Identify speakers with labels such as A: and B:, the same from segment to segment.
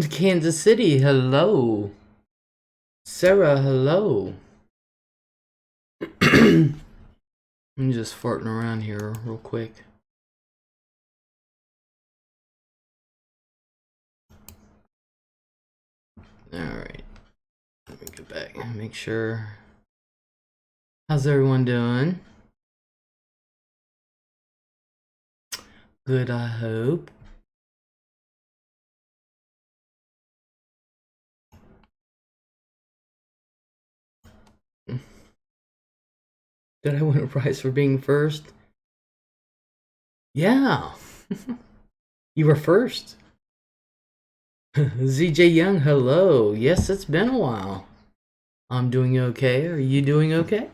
A: Kansas City, hello. Sarah, hello. I'm just farting around here real quick. Alright. Let me go back and make sure. How's everyone doing? Good, I hope. Did I win a prize for being first? Yeah. You were first. ZJ Young, hello. Yes, it's been a while. I'm doing okay. Are you doing okay?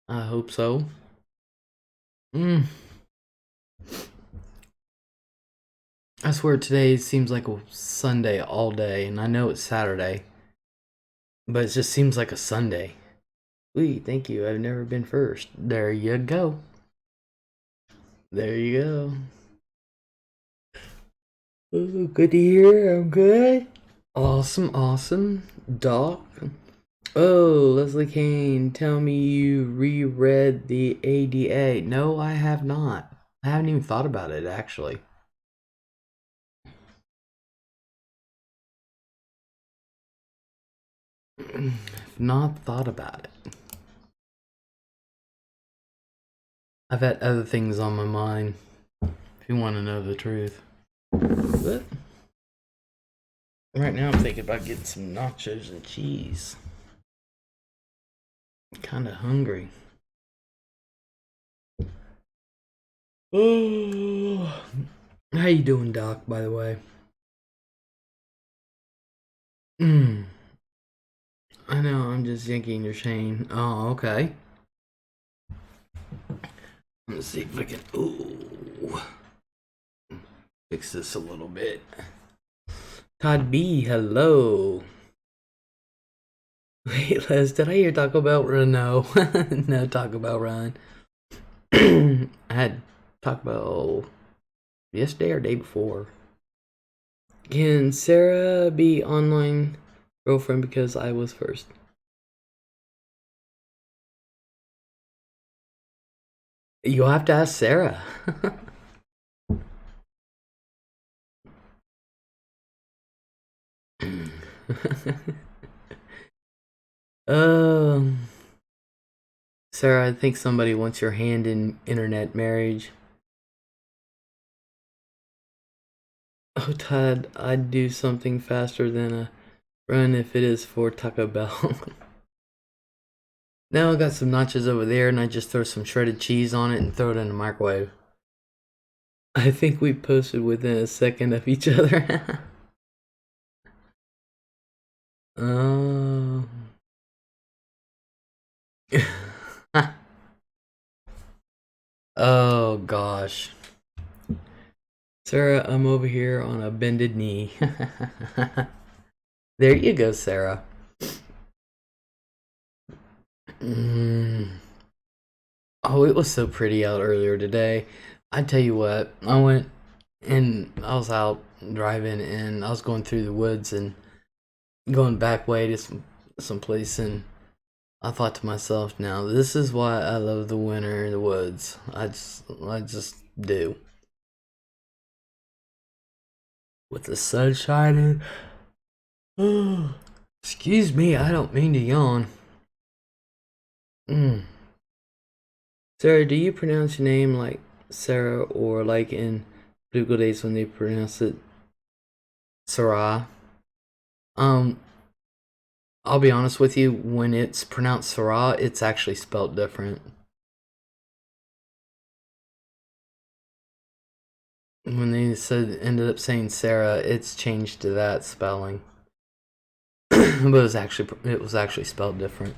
A: I hope so. I swear today seems like a Sunday all day, and I know it's Saturday, but it just seems like a Sunday. Wee, thank you. I've never been first. There you go. There you go. Ooh, good to hear. I'm good. Awesome, awesome. Doc. Oh, Leslie Kane, tell me you reread the ADA. No, I have not. I haven't even thought about it, actually. I've not thought about it. I've had other things on my mind, if you want to know the truth. But right now I'm thinking about getting some nachos and cheese. I'm kind of hungry. Oh, how you doing, Doc, by the way? I know, I'm just yanking your chain. Oh, okay. Let's see if I can fix this a little bit. Todd B, hello. Wait, Les, did I hear Taco Bell run? No. No Taco Bell run. I had Taco Bell yesterday or day before. Can Sarah be online girlfriend because I was first? You'll have to ask Sarah. Sarah, I think somebody wants your hand in internet marriage. Oh, Todd, I'd do something faster than a run if it is for Taco Bell. Now I got some nachos over there and I just throw some shredded cheese on it and throw it in the microwave. I think we posted within a second of each other. Oh. Oh gosh. Sarah, I'm over here on a bended knee. There you go, Sarah. Oh, it was so pretty out earlier today. I tell you what, I went and I was out driving and I was going through the woods and going back way to some place, and I thought to myself, now this is why I love the winter in the woods. I just do. With the sun shining. Excuse me, I don't mean to yawn. Mm. Sarah, do you pronounce your name like Sarah or like in biblical days when they pronounce it Sarah? Um, I'll be honest with you, when it's pronounced Sarah, it's actually spelled different. When they ended up saying Sarah, it's changed to that spelling. But it was actually spelled different.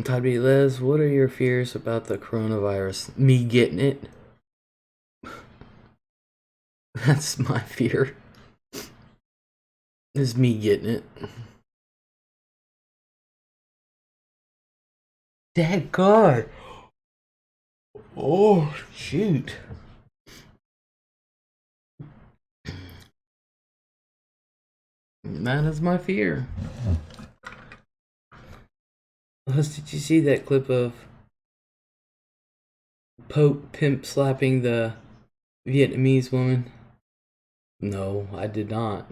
A: Todd B. Les, what are your fears about the coronavirus? Me getting it? That's my fear. Is me getting it. Dad God. Oh shoot. That is my fear. Les, did you see that clip of Pope pimp slapping the Vietnamese woman? No, I did not.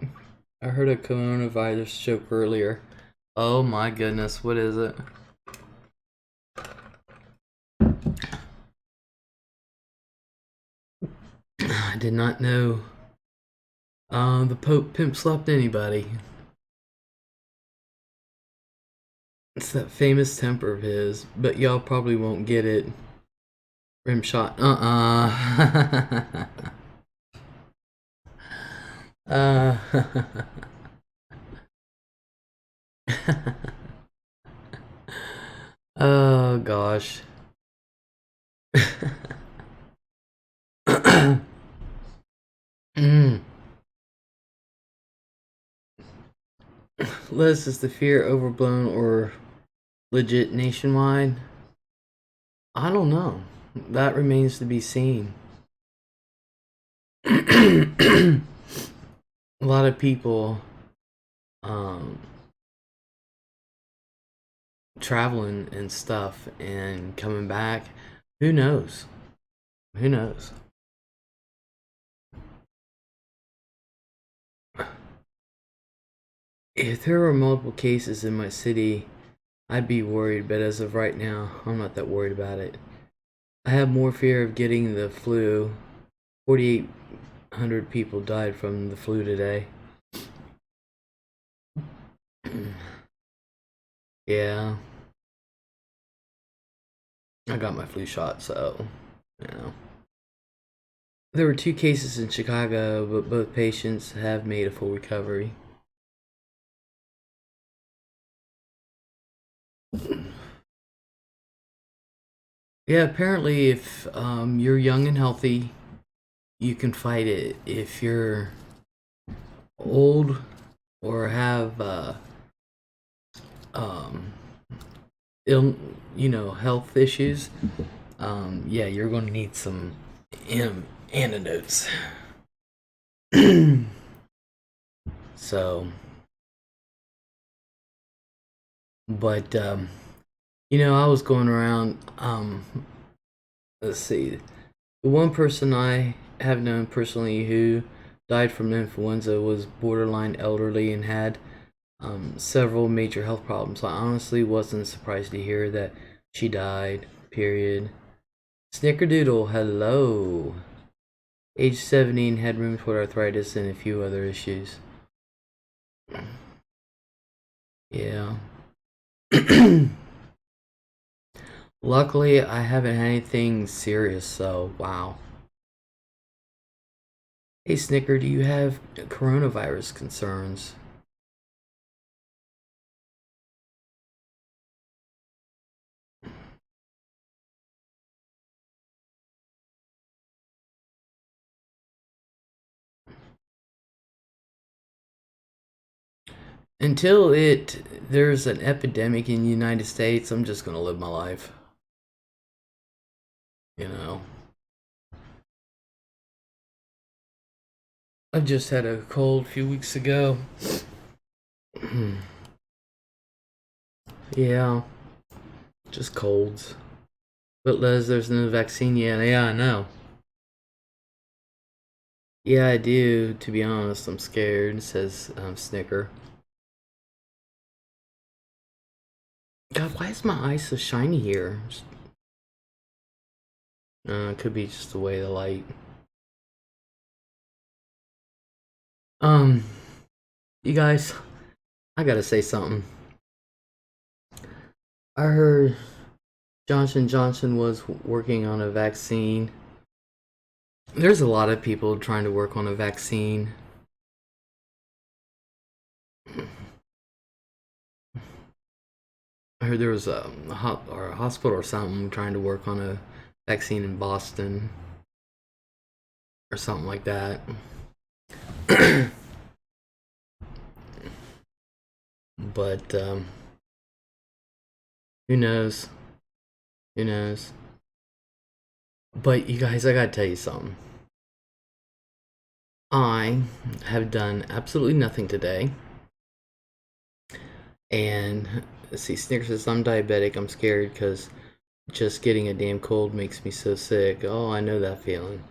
A: I heard a coronavirus joke earlier. Oh my goodness, what is it? I did not know the Pope pimp slapped anybody. It's that famous temper of his, but y'all probably won't get it. Rim shot. Uh. Oh gosh. Les, is the fear overblown or legit nationwide? I don't know. That remains to be seen. A lot of people traveling and stuff and coming back. Who knows? Who knows? If there were multiple cases in my city, I'd be worried, but as of right now, I'm not that worried about it. I have more fear of getting the flu. 4,800 people died from the flu today. Yeah. I got my flu shot, so, you know. There were 2 cases in Chicago, but both patients have made a full recovery. Yeah, apparently if you're young and healthy, you can fight it. If you're old or have um, health issues, yeah, you're going to need some antidotes. So, but I was going around. Let's see, the one person I have known personally who died from influenza was borderline elderly and had several major health problems. I honestly wasn't surprised to hear that she died. Period. Snickerdoodle, hello. Age 17, had rheumatoid arthritis and a few other issues. Yeah. Luckily, I haven't had anything serious, so wow. Hey Snicker, do you have coronavirus concerns? Until there's an epidemic in the United States, I'm just gonna live my life. You know. I just had a cold a few weeks ago. Yeah, just colds. But Les, there's no vaccine yet. Yeah, I know. Yeah, I do. To be honest, I'm scared, says Snicker. God, why is my eye so shiny here? It could be just the way the light. Um, you guys, I gotta say something. I heard Johnson was working on a vaccine. There's a lot of people trying to work on a vaccine. I heard there was a hospital or something trying to work on a vaccine in Boston or something like that. But who knows? Who knows? But you guys, I gotta tell you something. I have done absolutely nothing today. And let's see, Snicker says, I'm diabetic. I'm scared because just getting a damn cold makes me so sick. Oh, I know that feeling.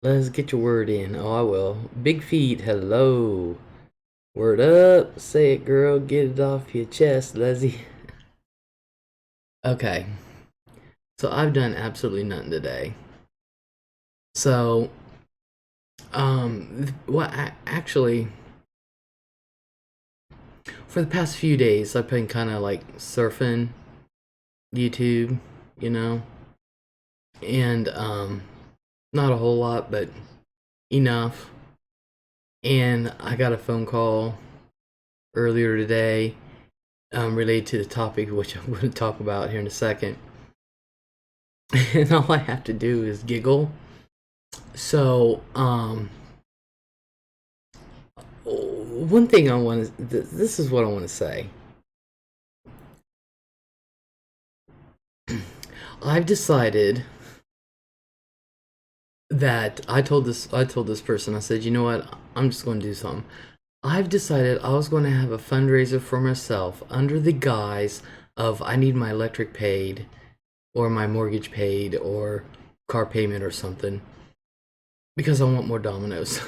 A: Let's get your word in. Oh, I will. Big feet, hello. Word up. Say it, girl. Get it off your chest, Leslie. Okay. So I've done absolutely nothing today. So, actually, for the past few days, I've been kind of like surfing YouTube, you know, and not a whole lot, but enough. And I got a phone call earlier today related to the topic, which I'm going to talk about here in a second. And all I have to do is giggle. So, one thing I want to, this is what I want to say. I've decided that I told this person, I said, you know what, I'm just going to do something. I've decided I was going to have a fundraiser for myself under the guise of I need my electric paid or my mortgage paid or car payment or something because I want more Dominoes.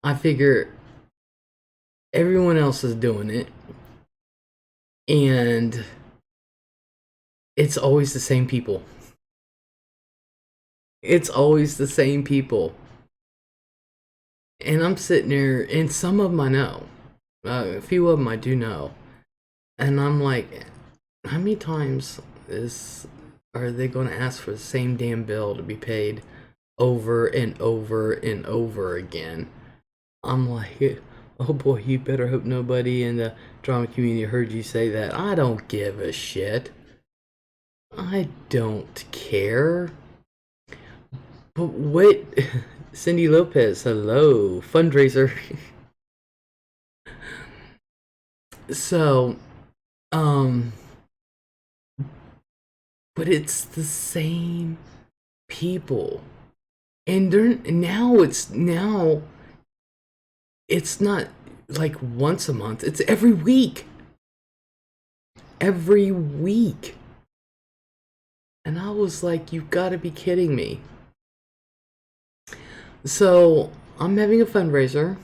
A: I figure everyone else is doing it and it's always the same people. It's always the same people. And I'm sitting there, and some of them I know. A few of them I do know. And I'm like, how many times are they going to ask for the same damn bill to be paid over and over and over again? I'm like, oh boy, you better hope nobody in the drama community heard you say that. I don't give a shit. I don't care. But what? Cindy Lopez, hello. Fundraiser. So, but it's the same people. And now it's not like once a month, it's every week. Every week. And I was like, you've got to be kidding me. So I'm having a fundraiser.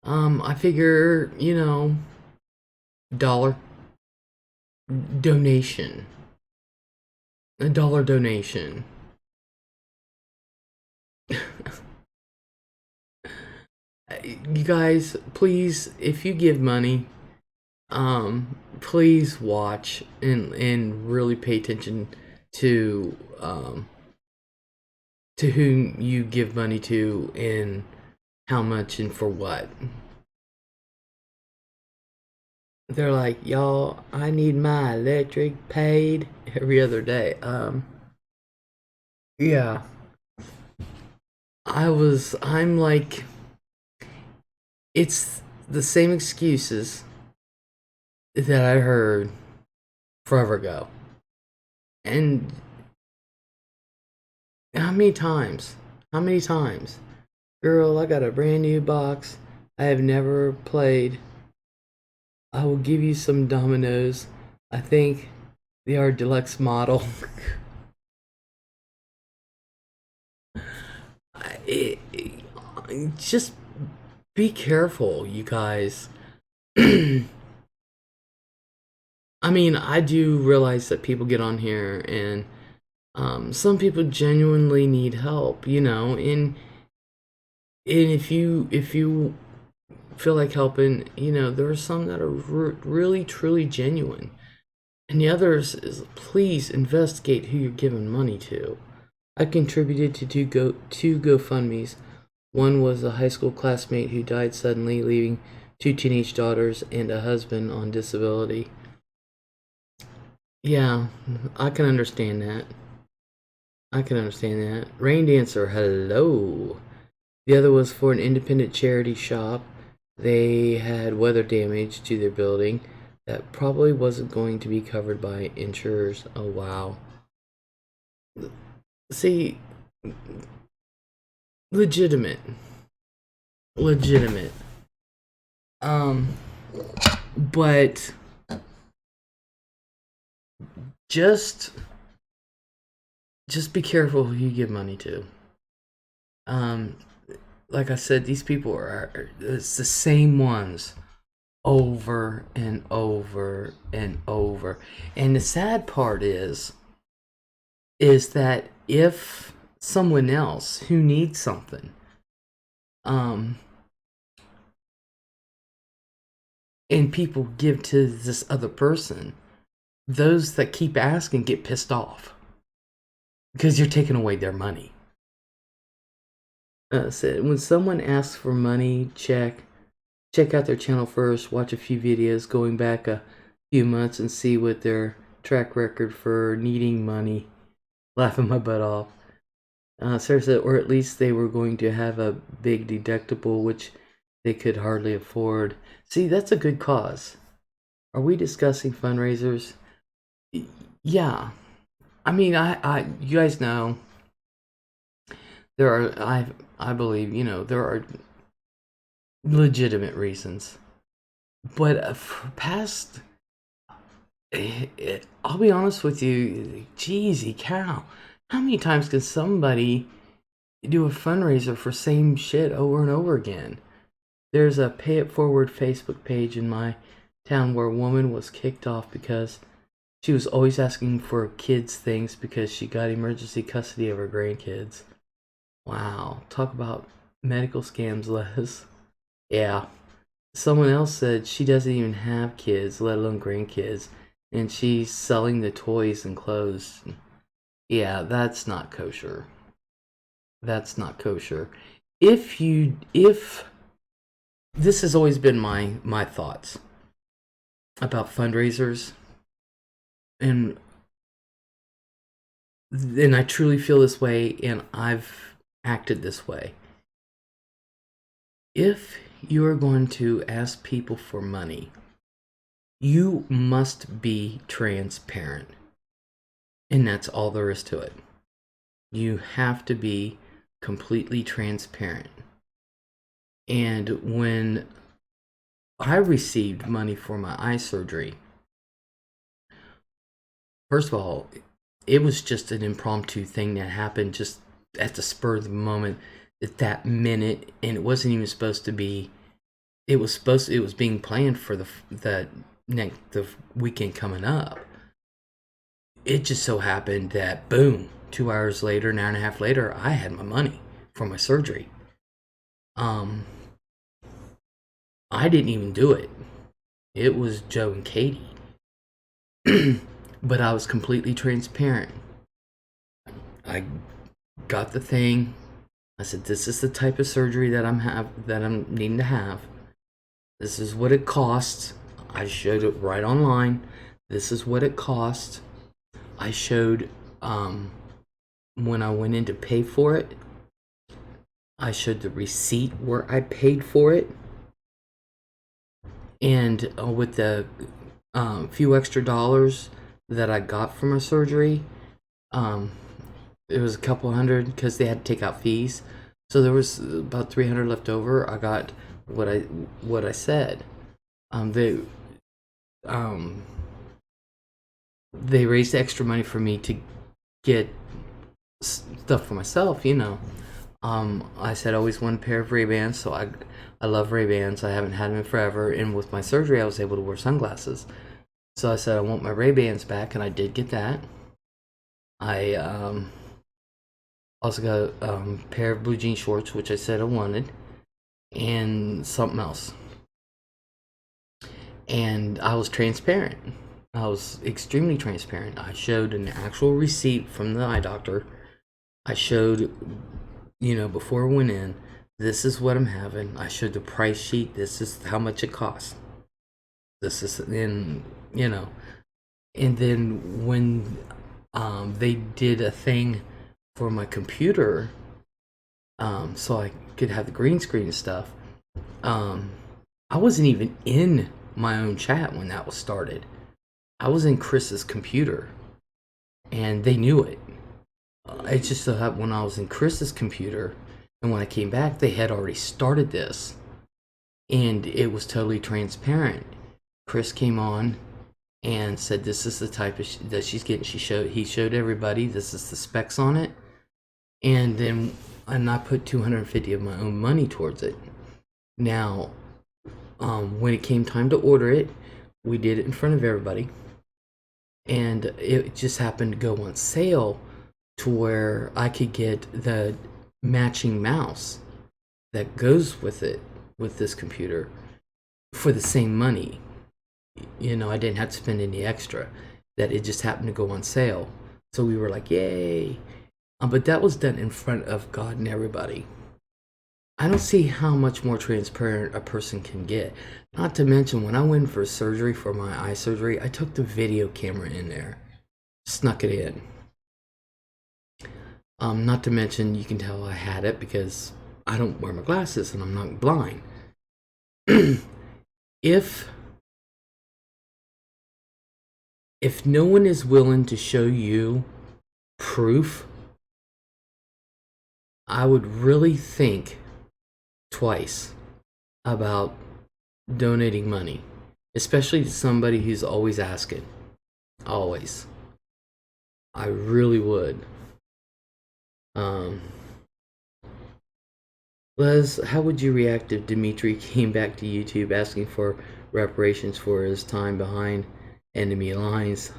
A: I figure, you know, dollar donation. $1 donation. You guys, please, if you give money, please watch and really pay attention to to whom you give money to and how much and for what. They're like, y'all, I need my electric paid every other day. Yeah. I'm like, it's the same excuses that I heard forever ago. And how many times? How many times? Girl, I got a brand new box. I have never played. I will give you some dominoes. I think they are deluxe model. Just be careful, you guys. I mean, I do realize that people get on here and some people genuinely need help, and if you feel like helping, there are some that are really truly genuine, and the others is please investigate who you're giving money to. I contributed to two GoFundMe's. One was a high school classmate who died suddenly, leaving two teenage daughters and a husband on disability. Yeah, I can understand that. I can understand that. Rain Dancer, hello. The other was for an independent charity shop. They had weather damage to their building that probably wasn't going to be covered by insurers. Oh, wow. See, legitimate. Legitimate. But just be careful who you give money to. Like I said, these people it's the same ones over and over and over. And the sad part is that if someone else who needs something, and people give to this other person, those that keep asking get pissed off because you're taking away their money. So when someone asks for money, check out their channel first, watch a few videos going back a few months and see what their track record for needing money. Laughing my butt off. Sarah said, or at least they were going to have a big deductible, which they could hardly afford. See, that's a good cause. Are we discussing fundraisers? Yeah. I mean, you guys know there are, I believe, there are legitimate reasons. But for past, I'll be honest with you, jeezy cow, how many times can somebody do a fundraiser for same shit over and over again? There's a Pay It Forward Facebook page in my town where a woman was kicked off because she was always asking for kids things because she got emergency custody of her grandkids. Wow, talk about medical scams, Les. Yeah. Someone else said she doesn't even have kids, let alone grandkids, and she's selling the toys and clothes. Yeah, that's not kosher. That's not kosher. If this has always been my thoughts about fundraisers, and I truly feel this way, and I've acted this way. If you are going to ask people for money, you must be transparent. And that's all there is to it. You have to be completely transparent. And when I received money for my eye surgery, first of all, it was just an impromptu thing that happened just at the spur of the moment, at that minute, and it wasn't even supposed to be. It was being planned for the weekend coming up. It just so happened that boom, 2 hours later, an hour and a half later, I had my money for my surgery. I didn't even do it. It was Joe and Katie. But I was completely transparent. I got the thing. I said, this is the type of surgery that I'm needing to have. This is what it costs. I showed it right online. This is what it costs. I showed when I went in to pay for it. I showed the receipt where I paid for it, and with the few extra dollars that I got from a surgery, it was a couple hundred because they had to take out fees. So there was about 300 left over. I got what I said. They raised extra money for me to get stuff for myself, you know. I said I always wanted a pair of Ray-Bans, so I love Ray-Bans. I haven't had them in forever, and with my surgery, I was able to wear sunglasses. So I said I want my Ray-Bans back, and I did get that. I also got a pair of blue jean shorts, which I said I wanted, and something else. And I was transparent. I was extremely transparent. I showed an actual receipt from the eye doctor. I showed, you know, before I went in, this is what I'm having. I showed the price sheet. This is how much it costs. This is, and you know, and then when they did a thing for my computer, so I could have the green screen and stuff. I wasn't even in my own chat when that was started. I was in Chris's computer, and they knew it. It just so happened when I was in Chris's computer, and when I came back, they had already started this, and it was totally transparent. Chris came on and said, "This is the type of that she's getting." He showed everybody. This is the specs on it, and I put 250 of my own money towards it. Now, when it came time to order it, we did it in front of everybody, and it just happened to go on sale to where I could get the matching mouse that goes with it, with this computer, for the same money. You know, I didn't have to spend any extra. That it just happened to go on sale. So we were like, yay. But that was done in front of God and everybody. I don't see how much more transparent a person can get. Not to mention, when I went for surgery, for my eye surgery, I took the video camera in there. Snuck it in. Not to mention, you can tell I had it because I don't wear my glasses and I'm not blind. If no one is willing to show you proof, I would really think twice about donating money, especially to somebody who's always asking. Always. I really would. Les, how would you react if Dimitri came back to YouTube asking for reparations for his time behind enemy lines?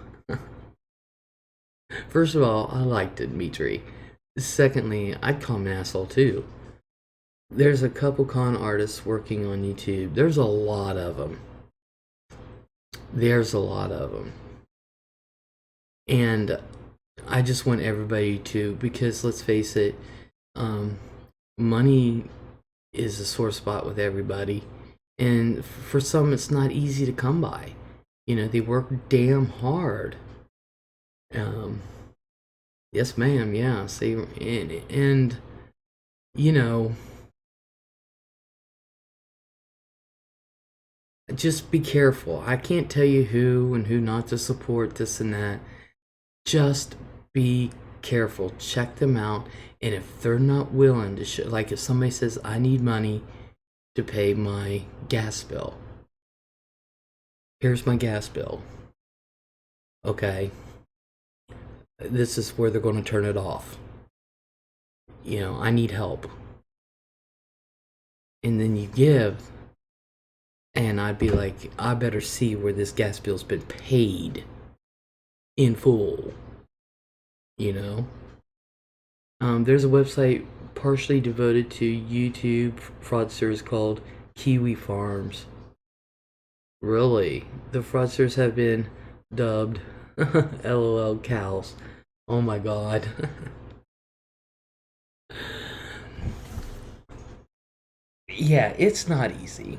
A: First of all, I like Dimitri. Secondly, I'd call him an asshole too. There's a couple con artists working on YouTube. There's a lot of them. And I just want everybody to, because let's face it, money is a sore spot with everybody, and for some it's not easy to come by. You know, they work damn hard. Yes ma'am, yeah. See, and you know, just be careful. I can't tell you who and who not to support, this and that. Just be careful. Check them out. And if they're not willing to show, like if somebody says, I need money to pay my gas bill. Here's my gas bill. Okay. This is where they're going to turn it off. You know, I need help. And then you give. And I'd be like, I better see where this gas bill's been paid in full. You know? There's a website partially devoted to YouTube fraudsters called Kiwi Farms. Really? The fraudsters have been dubbed LOL cows. Oh my god. Yeah, it's not easy.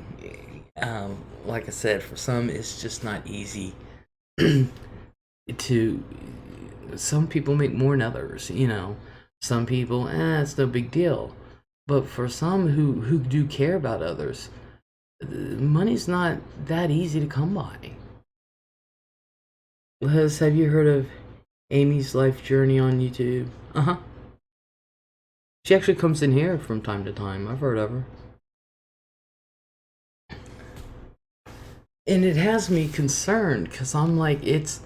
A: Like I said, for some, it's just not easy to. Some people make more than others, you know. Some people, it's no big deal. But for some who do care about others, money's not that easy to come by. Les, have you heard of Amy's Life Journey on YouTube? Uh huh. She actually comes in here from time to time. I've heard of her. And it has me concerned because I'm like, it's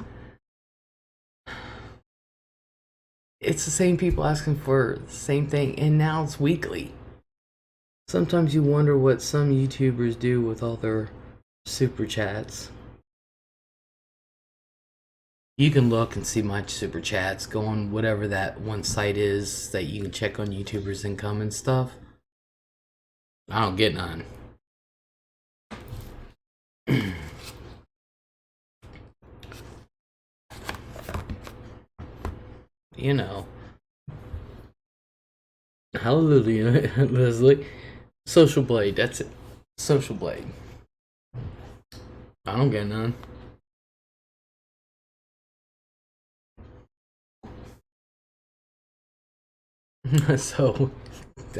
A: the same people asking for the same thing, and now it's weekly. Sometimes you wonder what some YouTubers do with all their super chats. You can look and see my super chats. Go on whatever that one site is that you can check on YouTubers' income and stuff. I don't get none. You know. Hallelujah, Leslie. Social Blade, that's it. Social Blade. I don't get none. So,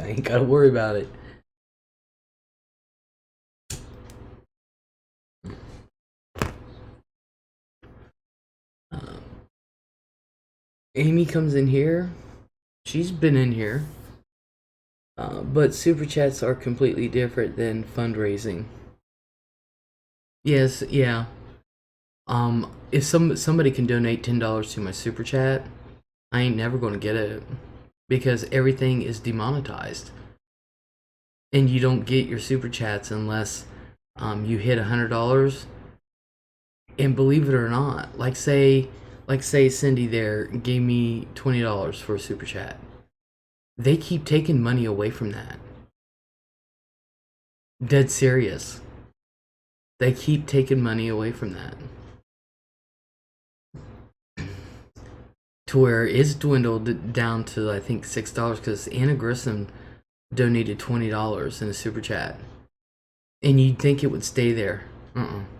A: I ain't gotta worry about it. Um, Amy comes in here. She's been in here. But super chats are completely different than fundraising. Yes, yeah. If somebody can donate $10 to my super chat, I ain't never gonna get it because everything is demonetized, and you don't get your super chats unless you hit $100. And believe it or not, like say Cindy there gave me $20 for a super chat. They keep taking money away from that. Dead serious. They keep taking money away from that. To where it's dwindled down to I think $6 because Anna Grissom donated $20 in a super chat, and you'd think it would stay there.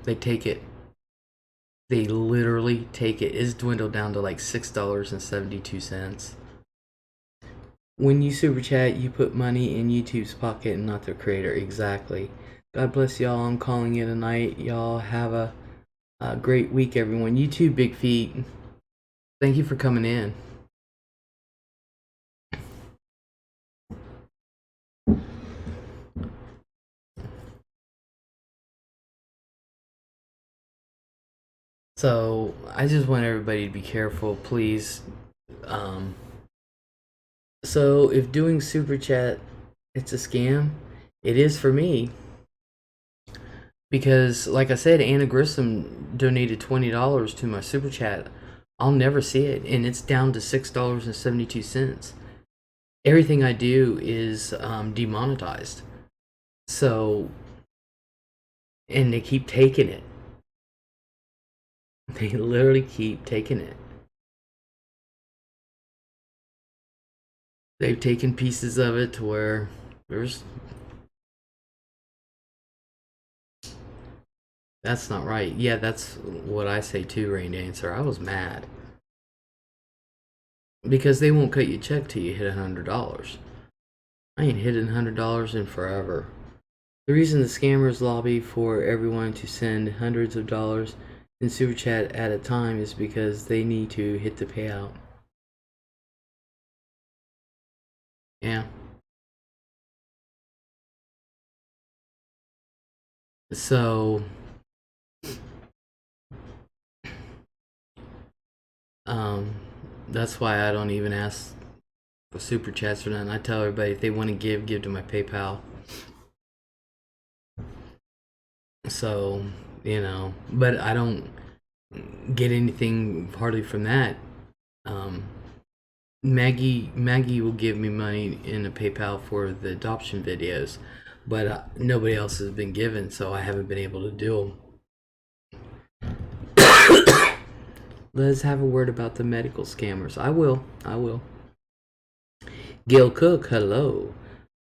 A: They take it. They literally take it. It's dwindled down to like $6.72. When you super chat, you put money in YouTube's pocket and not their creator. Exactly. God bless y'all. I'm calling it a night. Y'all have a great week, everyone. You too, Big Feet. Thank you for coming in. So I just want everybody to be careful, please. So if doing super chat, it's a scam, it is for me. Because, like I said, Anna Grissom donated $20 to my super chat. I'll never see it, and it's down to $6.72. Everything I do is demonetized. So, and they keep taking it. They literally keep taking it. They've taken pieces of it to where there's. That's not right. Yeah, that's what I say too, Rain Dancer. I was mad. Because they won't cut you a check till you hit $100. I ain't hit $100 in forever. The reason the scammers lobby for everyone to send hundreds of dollars in super chat at a time is because they need to hit the payout. Yeah. So that's why I don't even ask for super chats or nothing. I tell everybody if they want to give to my PayPal. So, you know, but I don't get anything hardly from that. Maggie will give me money in a PayPal for the adoption videos, but nobody else has been given, so I haven't been able to do them. Let's have a word about the medical scammers. I will. Gail Cook, hello.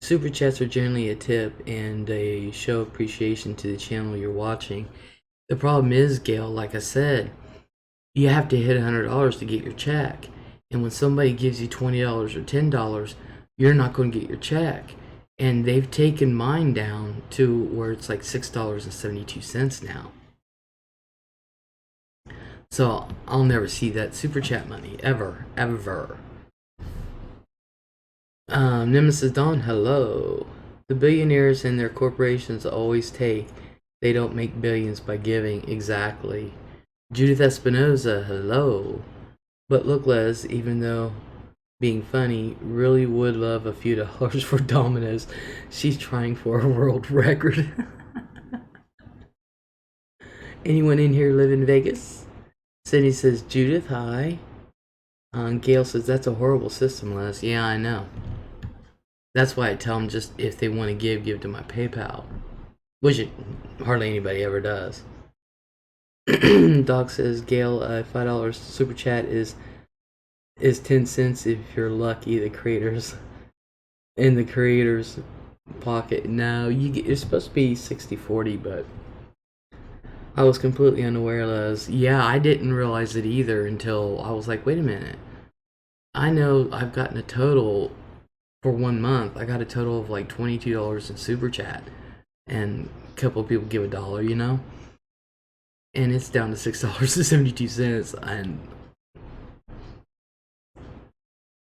A: Super chats are generally a tip and a show appreciation to the channel you're watching. The problem is, Gail, like I said, you have to hit $100 to get your check. And when somebody gives you $20 or $10, you're not going to get your check. And they've taken mine down to where it's like $6.72 now. So I'll never see that super chat money ever. Nemesis Dawn, hello. The billionaires and their corporations always take. They don't make billions by giving. Exactly. Judith Espinoza, hello. But look, Les, even though being funny, really would love a few dollars for Domino's. She's trying for a world record. Anyone in here live in Vegas? Sydney says, Judith, hi. Gail says, that's a horrible system, Les. Yeah, I know. That's why I tell them just if they want to give to my PayPal. Which hardly anybody ever does. Doc says, Gail, $5 super chat is 10 cents if you're lucky. The creators in the creators pocket. No, it's supposed to be 60-40, but I was completely unaware, Les. Yeah, I didn't realize it either until I was like, wait a minute. I know I've gotten a total for 1 month. I got a total of like $22 in super chat, and a couple of people give $1, you know, and it's down to $6.72,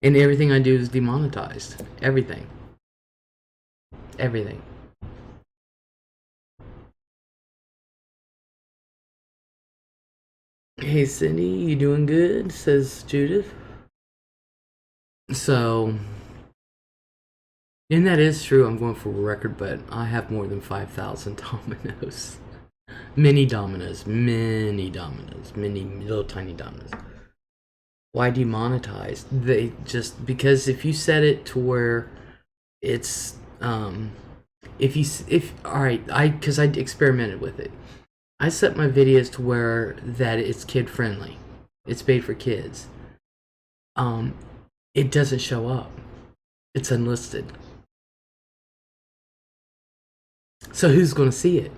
A: and everything I do is demonetized. Everything. Hey Cindy, you doing good? Says Judith. So, and that is true, I'm going for a record, but I have more than 5,000 dominoes. Mini little tiny dominoes. Why demonetize? They just, because if you set it to where it's, because I experimented with it. I set my videos to where that it's kid friendly. It's made for kids. It doesn't show up. It's unlisted. So who's going to see it?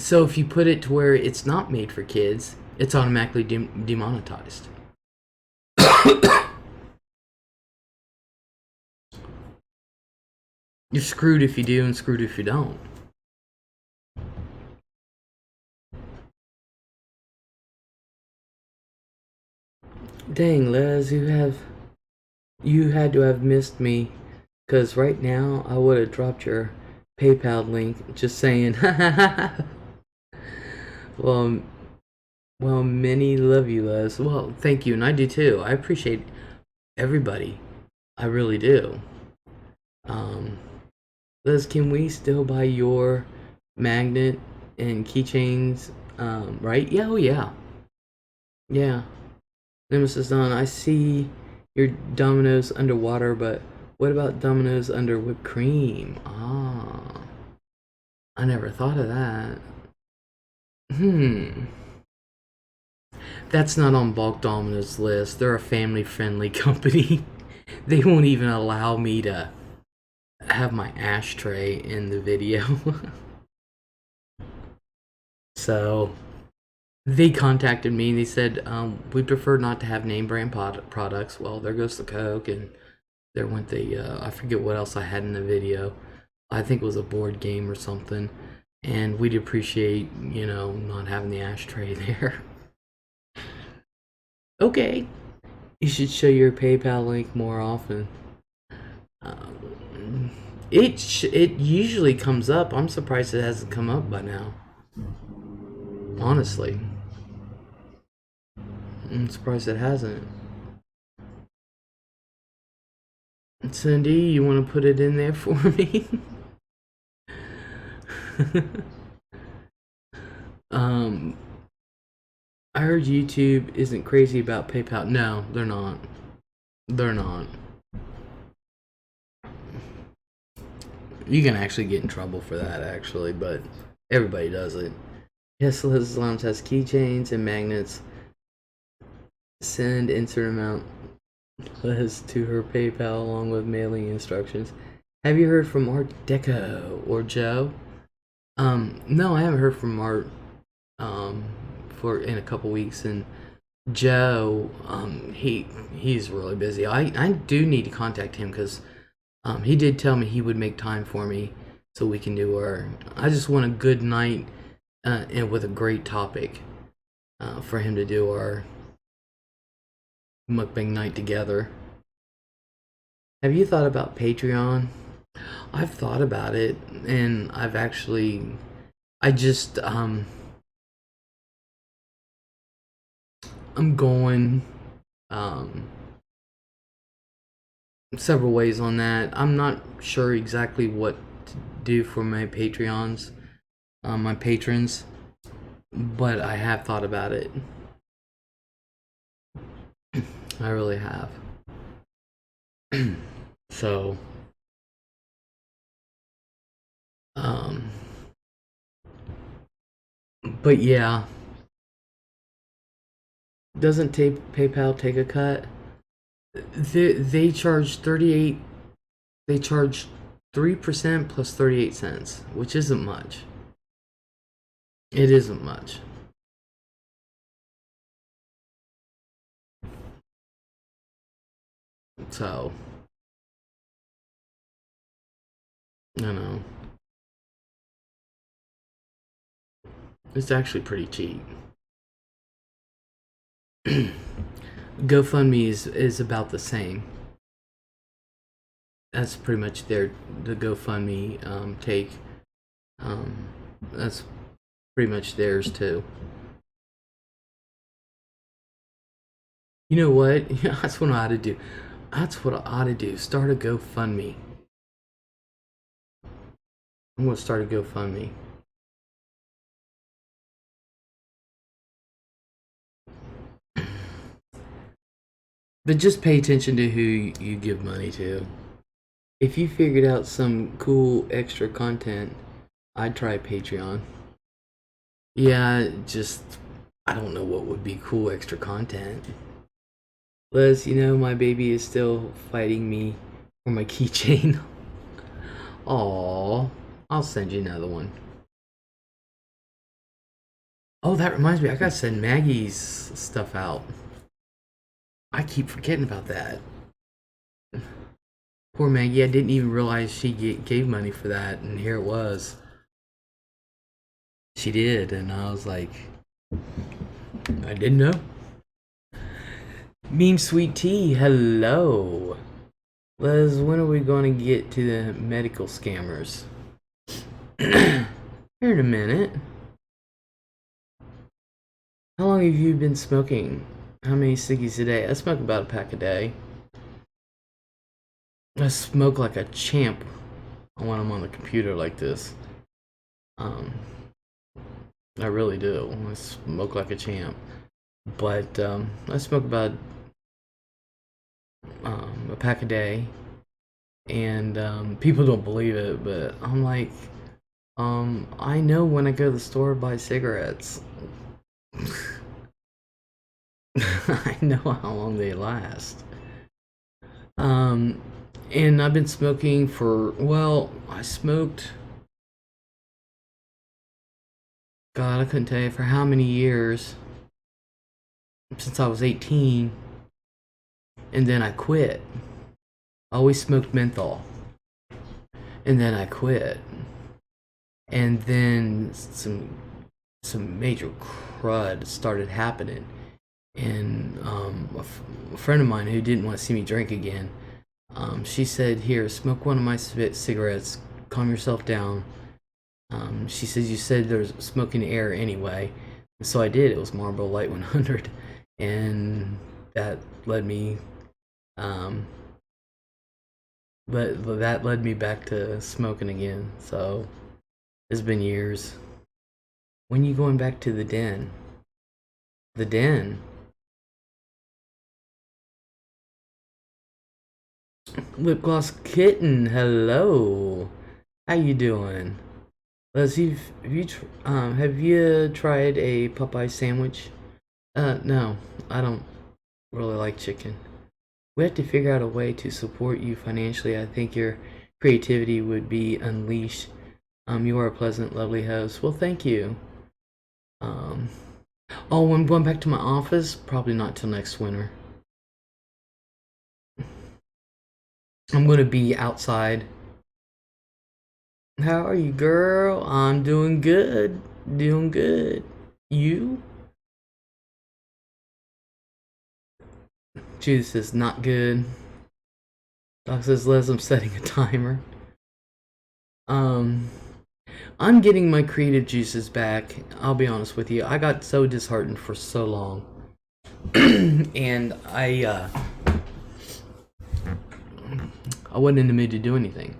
A: So if you put it to where it's not made for kids, it's automatically demonetized. You're screwed if you do and screwed if you don't. Dang, Les, you had to have missed me, because right now I would have dropped your PayPal link. Just saying. Well, many love you, Les. Well, thank you, and I do too. I appreciate everybody. I really do. Les, can we still buy your magnet and keychains? Right? Yeah, oh yeah. Yeah. Nemesis Dawn, I see your Domino's underwater, but what about Domino's under whipped cream? Ah. I never thought of that. That's not on Bulk Domino's list. They're a family-friendly company. They won't even allow me to have my ashtray in the video. So they contacted me and they said, we prefer not to have name brand products. Well, there goes the Coke, and there went the, I forget what else I had in the video. I think it was a board game or something. And we'd appreciate, not having the ashtray there. Okay. You should show your PayPal link more often. It usually comes up. I'm surprised it hasn't come up by now. Honestly. I'm surprised it hasn't. Cindy, you want to put it in there for me? I heard YouTube isn't crazy about PayPal. No, they're not. They're not. You can actually get in trouble for that, actually, but everybody does it. Yes, LEZLIE'S has keychains and magnets. Send insert amount Les to her PayPal along with mailing instructions. Have you heard from Art Deco or Joe? No, I haven't heard from Art for in a couple weeks, and Joe, he's really busy. I do need to contact him because he did tell me he would make time for me so we can do our. I just want a good night and with a great topic for him to do our mukbang night together. Have you thought about Patreon? I've thought about it, and I just I'm going um, several ways on that. I'm not sure exactly what to do for my Patreons, my patrons, but I have thought about it. I really have. So, but yeah, doesn't PayPal take a cut? They charge 38. They charge 3% plus 38 cents, which isn't much. It isn't much. So, I don't know. It's actually pretty cheap. GoFundMe is about the same. That's pretty much the GoFundMe take. That's pretty much theirs too. You know what? That's what I ought to do. That's what I ought to do. Start a GoFundMe. I'm gonna start a GoFundMe. But just pay attention to who you give money to. If you figured out some cool extra content, I'd try Patreon. Yeah, just I don't know what would be cool extra content. Les, you know my baby is still fighting me for my keychain. Aww, I'll send you another one. Oh, that reminds me, I gotta send Maggie's stuff out. I keep forgetting about that. Poor Maggie, I didn't even realize she gave money for that, and here it was. She did, and I was like, I didn't know. Mean Sweet Tea, hello. Les, when are we going to get to the medical scammers? Here in a minute. How long have you been smoking? How many ciggies a day? I smoke about a pack a day. I smoke like a champ when I'm on the computer like this. I really do. I smoke like a champ. But I smoke about a pack a day. And people don't believe it, but I'm like, I know when I go to the store to buy cigarettes. I know how long they last. And I've been smoking for, well, I smoked, God, I couldn't tell you for how many years, since I was 18, and then I quit. I always smoked menthol, and then I quit. And then some major crud started happening. And a friend of mine who didn't want to see me drink again, she said, here, smoke one of my cigarettes, calm yourself down. She says, you said there's smoke in the air anyway. And so I did. It was Marlboro Light 100. And that led me, but that led me back to smoking again. So it's been years. When you going back to the den? The den? Lip Gloss Kitten, hello. How you doing? Let's see. Have you tried a Popeye sandwich? No, I don't really like chicken. We have to figure out a way to support you financially. I think your creativity would be unleashed. You are a pleasant, lovely host. Well, thank you. Oh, I'm going back to my office. Probably not till next winter. I'm going to be outside. How are you, girl? I'm doing good. Doing good. You? Juice is not good. Doc says, Les, I'm setting a timer. I'm getting my creative juices back. I'll be honest with you. I got so disheartened for so long. And I wasn't in the mood to do anything.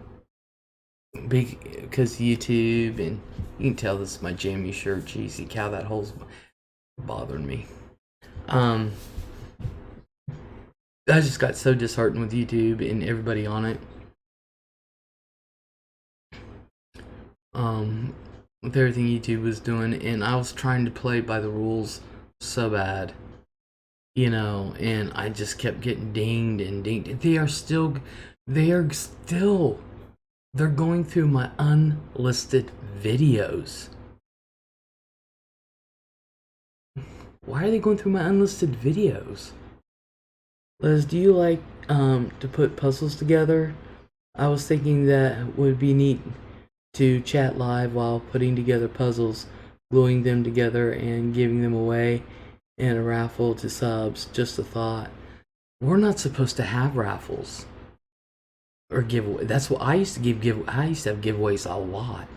A: Because YouTube, and you can tell this is my jammy shirt. Jeez, cow, that hole's bothering me. I just got so disheartened with YouTube and everybody on it. With everything YouTube was doing, and I was trying to play by the rules so bad, you know, and I just kept getting dinged and dinged. They're going through my unlisted videos. Why are they going through my unlisted videos? Les, do you like to put puzzles together? I was thinking that would be neat to chat live while putting together puzzles, gluing them together and giving them away in a raffle to subs. Just a thought. We're not supposed to have raffles or giveaway. That's what I used to give. I used to have giveaways a lot.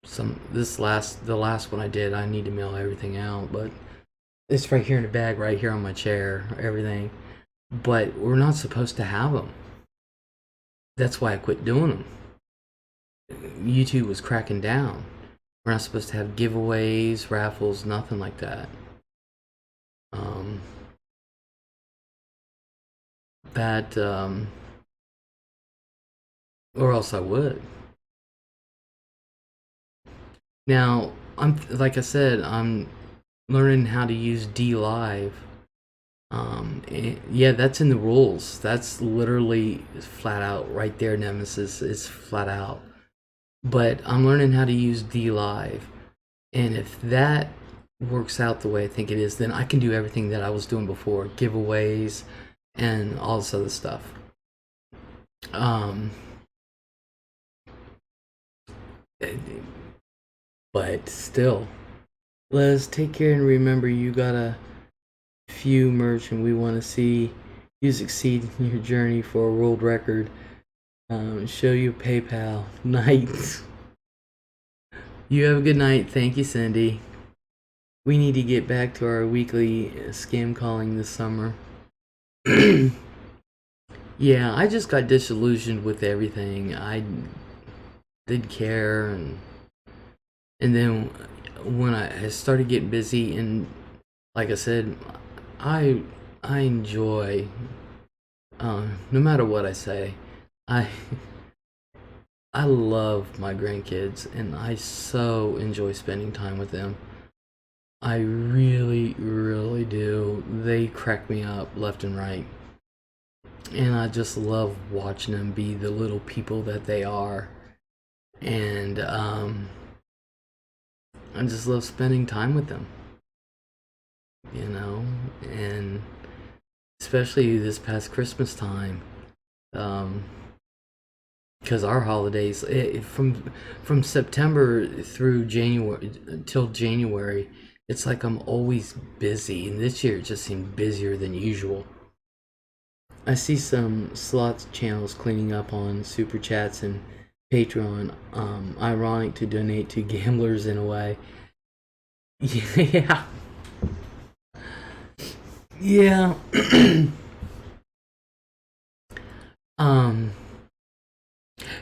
A: The last one I did, I need to mail everything out, but it's right here in a bag, right here on my chair, everything. But we're not supposed to have them. That's why I quit doing them. YouTube was cracking down. We're not supposed to have giveaways, raffles, nothing like that. Or else I would. Now, like I said, I'm learning how to use DLive. Yeah, that's in the rules. That's literally flat out right there. Nemesis is flat out. But I'm learning how to use DLive, and if that works out the way I think it is, then I can do everything that I was doing before, giveaways and all this other stuff. But still, Les, take care and remember you got a few merch, and we want to see you succeed in your journey for a world record. Show you PayPal. Night. You have a good night. Thank you, Cindy. We need to get back to our weekly scam calling this summer. Yeah, I just got disillusioned with everything. I didn't care, and then when I started getting busy, and like I said, I enjoy, no matter what I say, I love my grandkids, and I so enjoy spending time with them. I really, really do. They crack me up left and right. And I just love watching them be the little people that they are. And I just love spending time with them. You know, and especially this past Christmas time. Because our holidays, from September through January till January, it's like I'm always busy, and this year it just seemed busier than usual. I see some slots channels cleaning up on super chats and Patreon. Ironic to donate to gamblers in a way. Yeah. Yeah.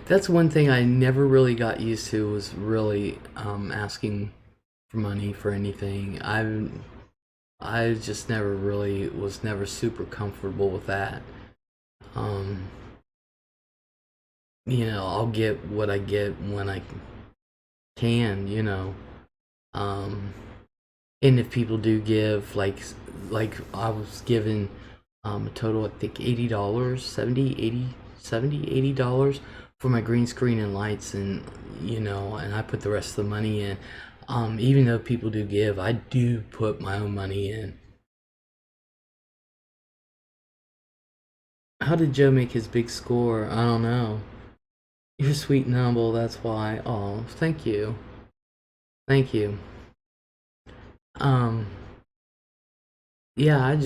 A: That's one thing I never really got used to, was really asking for money for anything. I just never really was never super comfortable with that. You know, I'll get what I get when I can, you know. And if people do give, like I was given A total, I think, $80, 70, 80, 70, $80 for my green screen and lights, and and I put the rest of the money in. Even though people do give, I do put my own money in. How did Joe make his big score? I don't know. You're sweet and humble, that's why. Oh, thank you. Thank you. Um, yeah,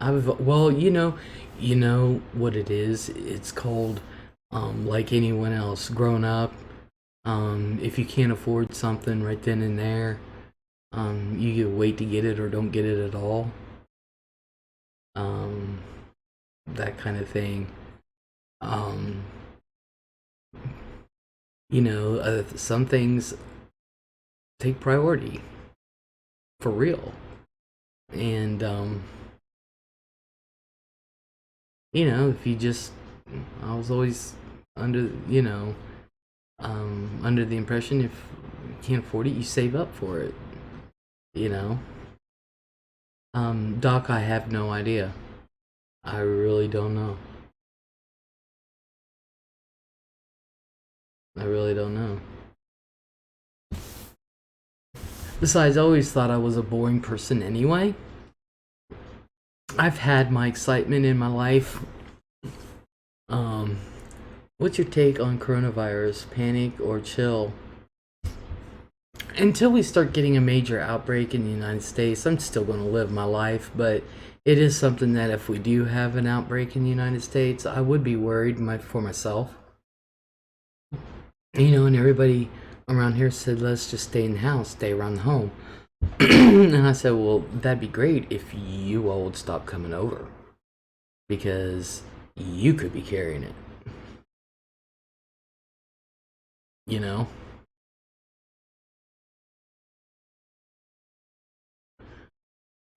A: well, you know what it is. It's called, like anyone else, growing up. If you can't afford something right then and there, you either wait to get it or don't get it at all. Um, that kind of thing. Um, some things take priority for real, and if you just, I was always under, under the impression if you can't afford it, you save up for it. You know, Doc, I have no idea. I really don't know. I really don't know. Besides, I always thought I was a boring person anyway. I've had my excitement in my life. What's your take on coronavirus? Panic or chill? Until we start getting a major outbreak in the United States, I'm still going to live my life, but it is something that if we do have an outbreak in the United States, I would be worried for myself. And everybody around here said, let's just stay in the house, stay around the home. And I said, well, that'd be great if you all would stop coming over, because you could be carrying it.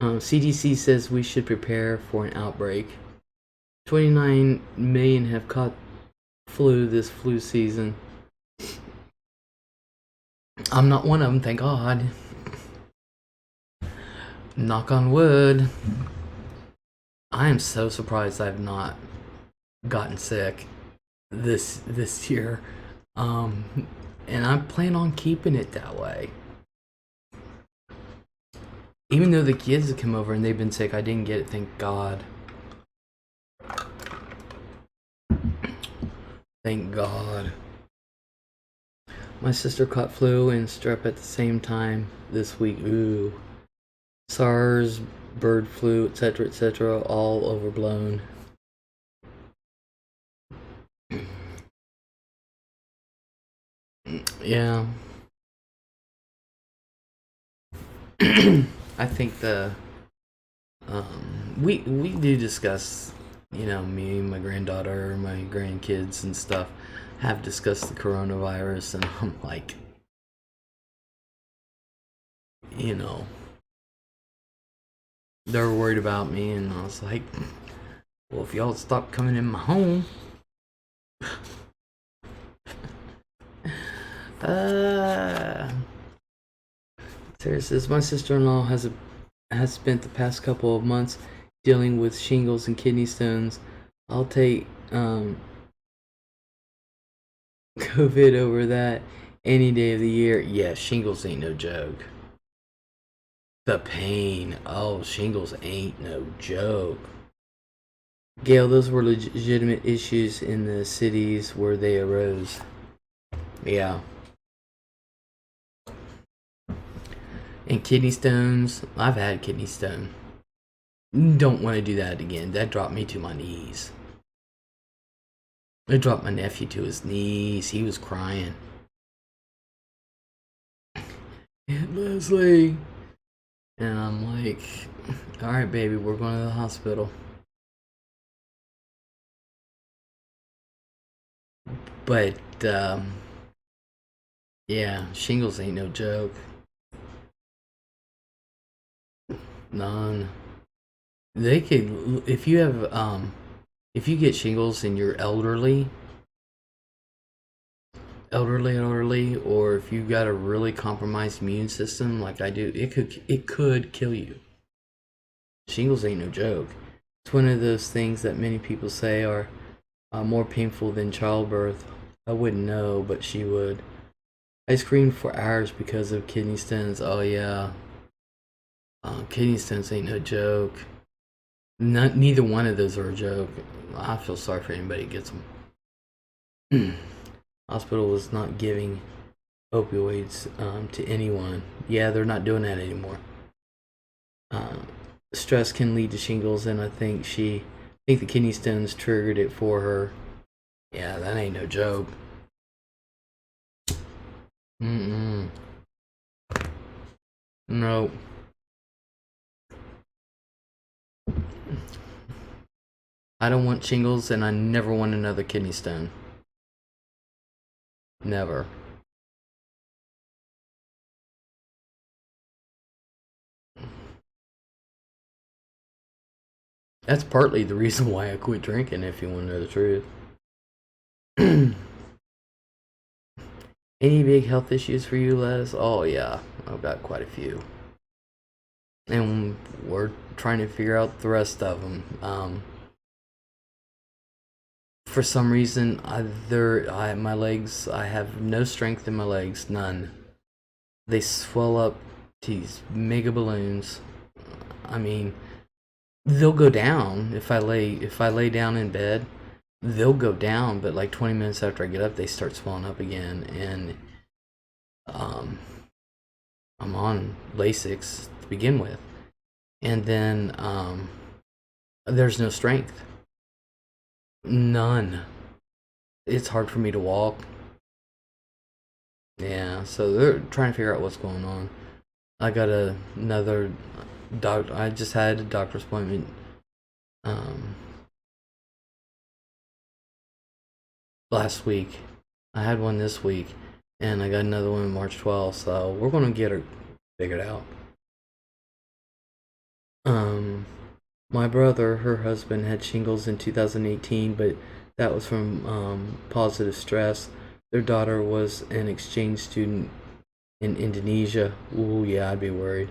A: CDC says we should prepare for an outbreak. 29 million have caught flu this flu season. I'm not one of them, thank God. Knock on wood. I am so surprised I've not gotten sick this year. And I plan on keeping it that way. Even though the kids have come over and they've been sick, I didn't get it, thank God. Thank God. My sister caught flu and strep at the same time this week. Ooh. SARS, bird flu, etc., all overblown. Yeah. I think we do discuss, me, my granddaughter, my grandkids and stuff have discussed the coronavirus, and I'm like, they're worried about me, and I was like, well, if y'all stop coming in my home. Sarah says, my sister-in-law has spent the past couple of months dealing with shingles and kidney stones. I'll take COVID over that any day of the year. Yeah, shingles ain't no joke. The pain. Oh, shingles ain't no joke. Gail, those were legitimate issues in the cities where they arose. Yeah. And kidney stones. I've had kidney stone. Don't want to do that again. That dropped me to my knees. It dropped my nephew to his knees. He was crying. Aunt Leslie. And I'm like, alright, baby, we're going to the hospital. But, yeah, shingles ain't no joke. None. They could, if you have, if you get shingles and you're elderly, or if you've got a really compromised immune system like I do, it could kill you. Shingles ain't no joke. It's one of those things that many people say are more painful than childbirth. I wouldn't know, but she would. I screamed for hours because of kidney stones. Oh yeah, kidney stones ain't no joke. Neither one of those are a joke. I feel sorry for anybody who gets them. Hospital was not giving opioids to anyone. Yeah, they're not doing that anymore. Stress can lead to shingles, and I think the kidney stones triggered it for her. Yeah, that ain't no joke. Mm-mm. No. I don't want shingles, and I never want another kidney stone. Never. That's partly the reason why I quit drinking, if you want to know the truth. Any big health issues for you, Les? Oh, yeah. I've got quite a few. And we're trying to figure out the rest of them. For some reason, my legs, I have no strength in my legs, none. They swell up to these mega balloons. I mean, they'll go down if I lay down in bed. They'll go down, but like 20 minutes after I get up, they start swelling up again, and um, I'm on Lasix to begin with, and then there's no strength, none. It's hard for me to walk. Yeah, so they're trying to figure out what's going on. I got another doctor. I just had a doctor's appointment last week. I had one this week, and I got another one March 12th. So we're gonna get her figured out. My brother, her husband, had shingles in 2018, but that was from positive stress. Their daughter was an exchange student in Indonesia. Ooh, yeah, I'd be worried.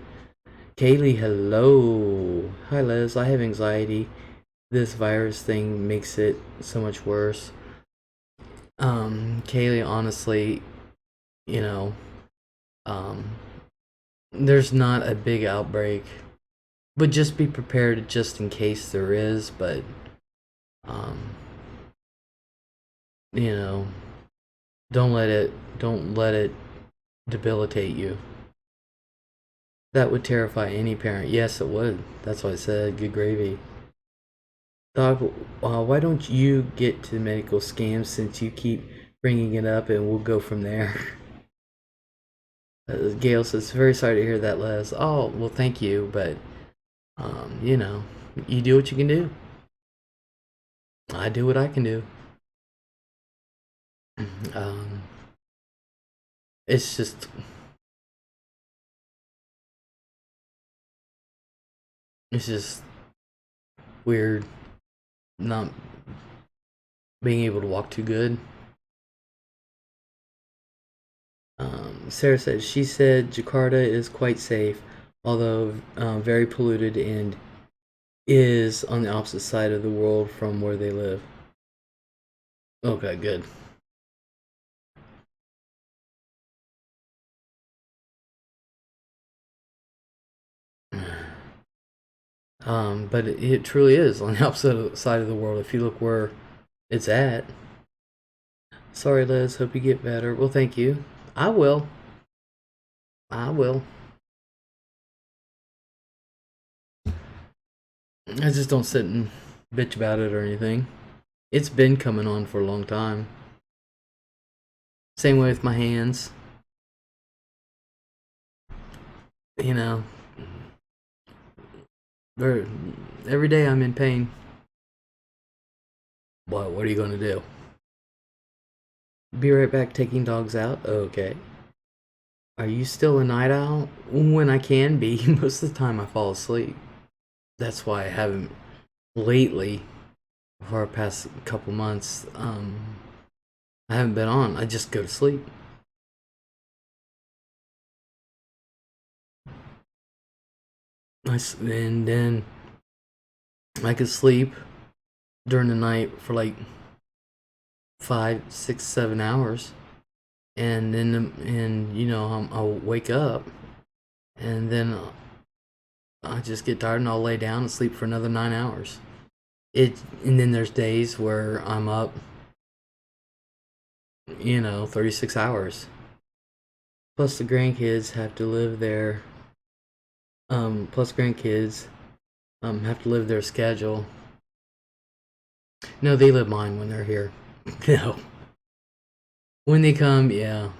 A: Kaylee, hello. Hi, Les. I have anxiety. This virus thing makes it so much worse. Kaylee, honestly, you know, um, there's not a big outbreak, but just be prepared just in case there is. But, um, you know, don't let it debilitate you. That would terrify any parent. Yes, it would. That's why I said good gravy. Doc, why don't you get to medical scams since you keep bringing it up, and we'll go from there. Gail says, very sorry to hear that, Les. Oh, well, thank you, but, you know, you do what you can do. I do what I can do. Um, it's just, it's just weird not being able to walk too good. Sarah says, she said Jakarta is quite safe, although very polluted and is on the opposite side of the world from where they live. Okay, good. But it truly is on the opposite side of the world if you look where it's at. Sorry, Les. Hope you get better. Well, thank you. I will. I will. I just don't sit and bitch about it or anything. It's been coming on for a long time. Same way with my hands. You know, every day I'm in pain. What are you going to do? Be right back taking dogs out? Okay. Are you still a night owl? When I can be. Most of the time I fall asleep. That's why I haven't lately, for our past couple months, I haven't been on. I just go to sleep. And then I could sleep during the night for like 5, 6, 7 hours, and then I'll wake up, and then I just get tired and I'll lay down and sleep for another 9 hours. And then there's days where I'm up, 36 hours. Plus the grandkids have to live there. Plus grandkids have to live their schedule. No, they live mine when they're here. No. When they come, yeah.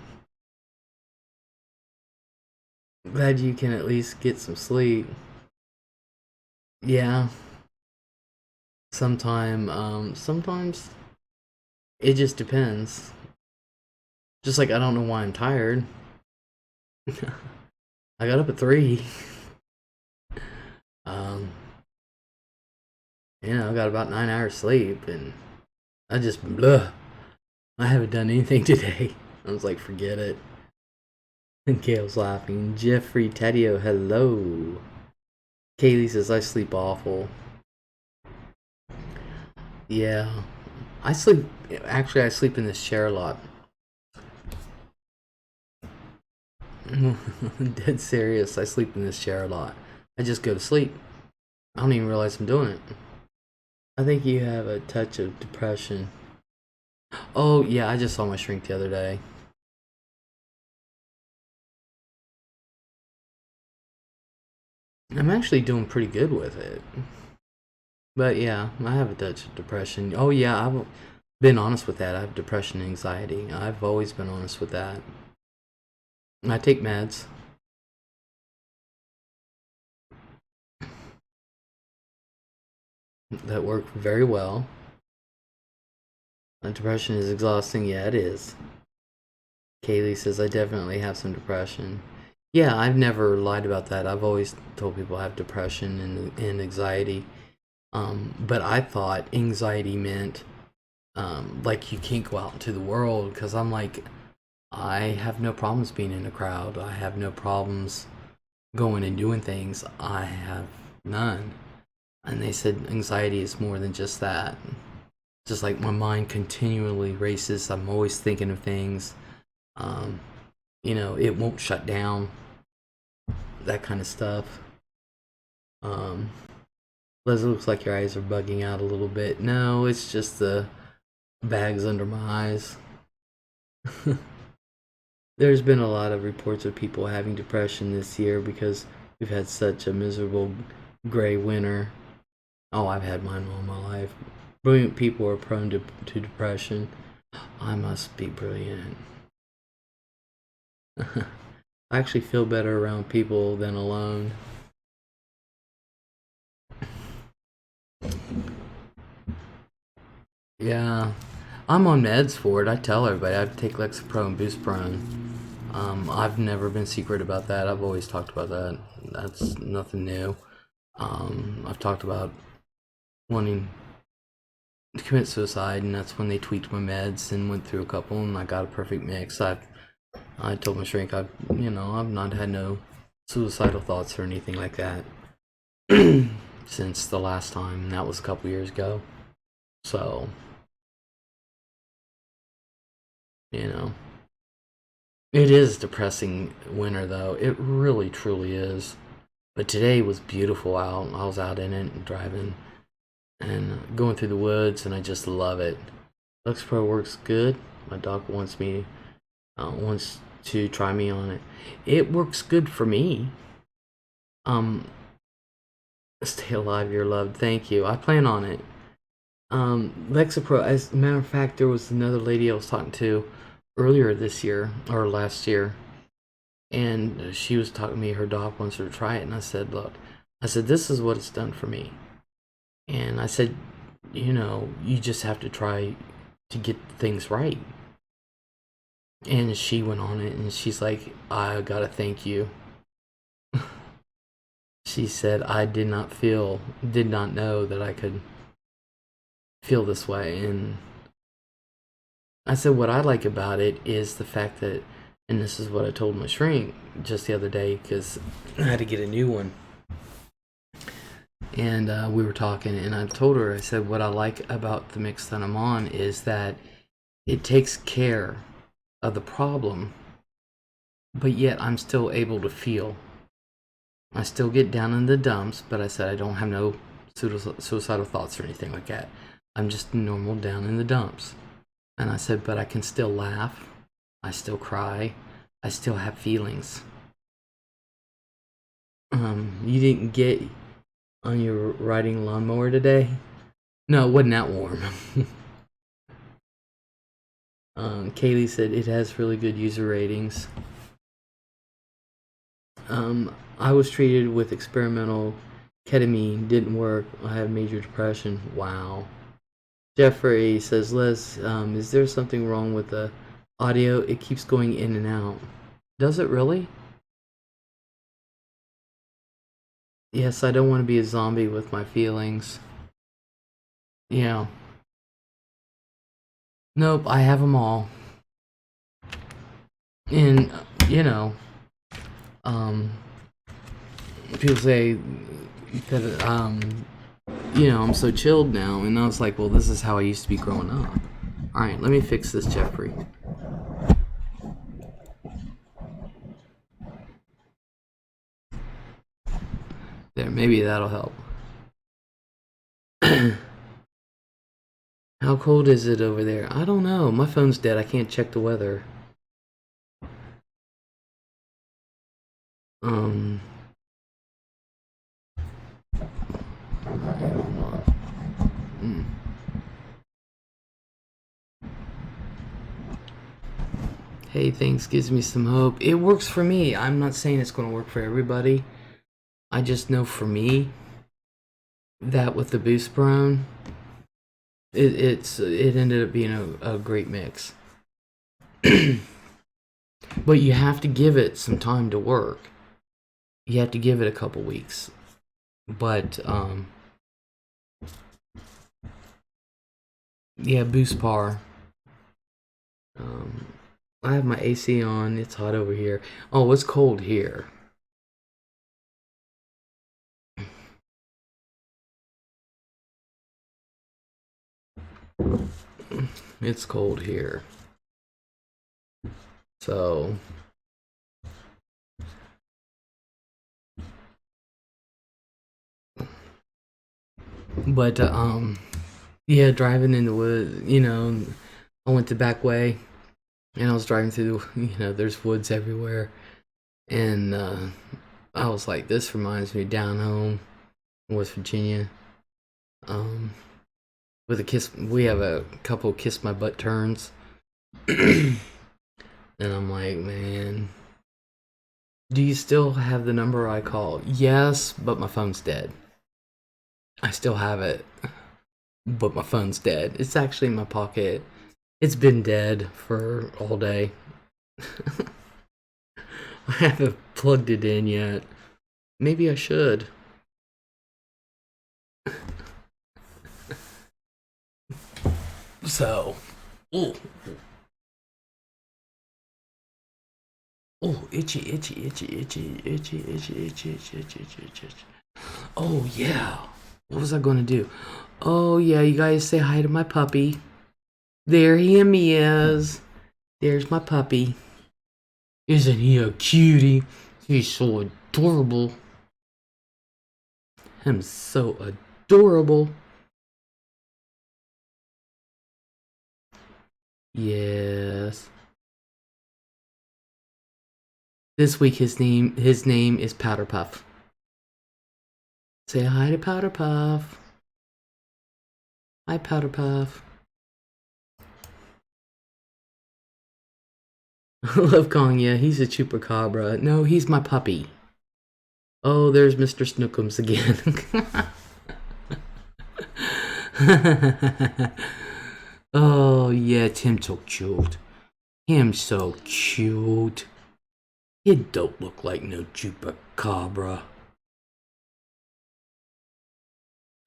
A: Glad you can at least get some sleep. Yeah. Sometimes it just depends. Just like I don't know why I'm tired. I got up at 3. I got about 9 hours sleep, and I just I haven't done anything today. I was like, forget it. And Kale's laughing. Jeffrey Taddeo, hello. Kaylee says I sleep awful. Yeah, I sleep in this chair a lot. Dead serious, I sleep in this chair a lot. I just go to sleep. I don't even realize I'm doing it. I think you have a touch of depression. Oh yeah, I just saw my shrink the other day. I'm actually doing pretty good with it. But yeah, I have a touch of depression. Oh yeah, I've been honest with that. I have depression and anxiety. I've always been honest with that. I take meds. That work very well. Depression is exhausting. Yeah, it is. Kaylee says I definitely have some depression. Yeah, I've never lied about that. I've always told people I have depression and anxiety. But I thought anxiety meant like you can't go out into the world, because I'm like, I have no problems being in a crowd. I have no problems going and doing things. I have none. And they said anxiety is more than just that. Just like my mind continually races. I'm always thinking of things. It won't shut down. That kind of stuff. Leslie, looks like your eyes are bugging out a little bit. No, it's just the bags under my eyes. There's been a lot of reports of people having depression this year because we've had such a miserable gray winter. Oh, I've had mine all my life. Brilliant people are prone to depression. I must be brilliant. I actually feel better around people than alone. Yeah, I'm on meds for it. I tell everybody I take Lexapro and Boostprone. I've never been secret about that. I've always talked about that. That's nothing new. I've talked about wanting to commit suicide, and that's when they tweaked my meds and went through a couple, and I got a perfect mix. I told my shrink I've not had no suicidal thoughts or anything like that since the last time, and that was a couple years ago. So, it is depressing winter though. It really truly is. But today was beautiful out. I was out in it and driving and going through the woods, and I just love it. Lexapro works good. My doc wants to try me on it. It works good for me. Stay alive, you're loved. Thank you. I plan on it. Lexapro, as a matter of fact, there was another lady I was talking to earlier this year or last year, and she was talking to me. Her doc wants her to try it, and I said, look, this is what it's done for me. And I said, you just have to try to get things right. And she went on it, and she's like, I gotta thank you. She said, I did not know that I could feel this way. And I said, what I like about it is the fact that, and this is what I told my shrink just the other day, because I had to get a new one. and we were talking, and I told her, I said, what I like about the mix that I'm on is that it takes care of the problem, but yet I'm still able to feel. I still get down in the dumps, but I said I don't have no suicidal thoughts or anything like that. I'm just normal down in the dumps. And I said, but I can still laugh. I still cry. I still have feelings. You didn't get on your riding lawnmower today? No, it wasn't that warm. Kaylee said it has really good user ratings. I was treated with experimental ketamine, didn't work. I have major depression. Wow. Jeffrey says, Les, is there something wrong with the audio? It keeps going in and out. Does it really? Yes, I don't want to be a zombie with my feelings. Yeah. Nope, I have them all. And, you know, people say that, you know, I'm so chilled now. And I was like, well, this is how I used to be growing up. Alright, let me fix this, Jeffrey. There, maybe that'll help. How cold is it over there? I don't know. My phone's dead. I can't check the weather. Hey, thanks gives me some hope. It works for me. I'm not saying it's going to work for everybody. I just know for me that with the Boost Brown, it ended up being a great mix. But you have to give it some time to work. You have to give it a couple weeks. But yeah, Boost Par. I have my AC on. It's hot over here. Oh, it's cold here. It's cold here. So but yeah, driving in the woods, you know, I went the back way and I was driving through, you know, there's woods everywhere. And I was like, this reminds me down home in West Virginia. With a kiss, we have a couple kiss my butt turns. And I'm like, man, do you still have the number I called? Yes, but my phone's dead. I still have it, but my phone's dead. It's actually in my pocket. It's been dead for all day. I haven't plugged it in yet. Maybe I should. So, oh, itchy. Oh yeah, what was I gonna do? Oh yeah, you guys say hi to my puppy. There he is. There's my puppy. Isn't he a cutie? He's so adorable. I'm so adorable. Yes. This week his name is Powder Puff. Say hi to Powder Puff. Hi, Powder Puff. Love Kong, yeah, he's a chupacabra. No, he's my puppy. Oh, there's Mr. Snookums again. Oh, yeah, Tim so cute. Him so cute. He don't look like no chupacabra.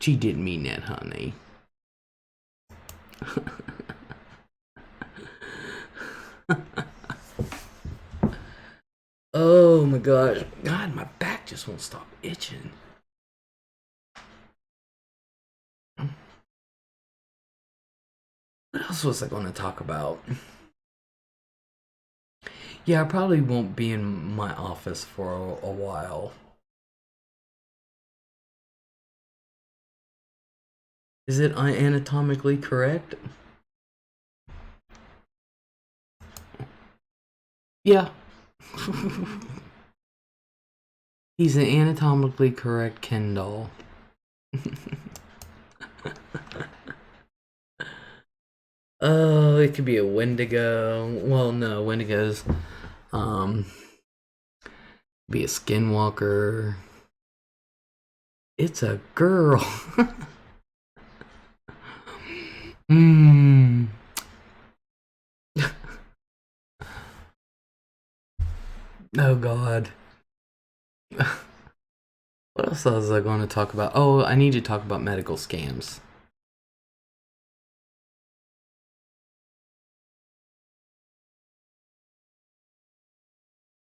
A: She didn't mean that, honey. Oh my gosh. God, my back just won't stop itching. else was I going to talk about? Yeah, I probably won't be in my office for a while. Is it anatomically correct? Yeah. He's an anatomically correct Ken doll. Oh, it could be a Wendigo. Well, no, Wendigos. Be a Skinwalker. It's a girl. Hmm. Oh God. What else was I going to talk about? Oh, I need to talk about medical scams.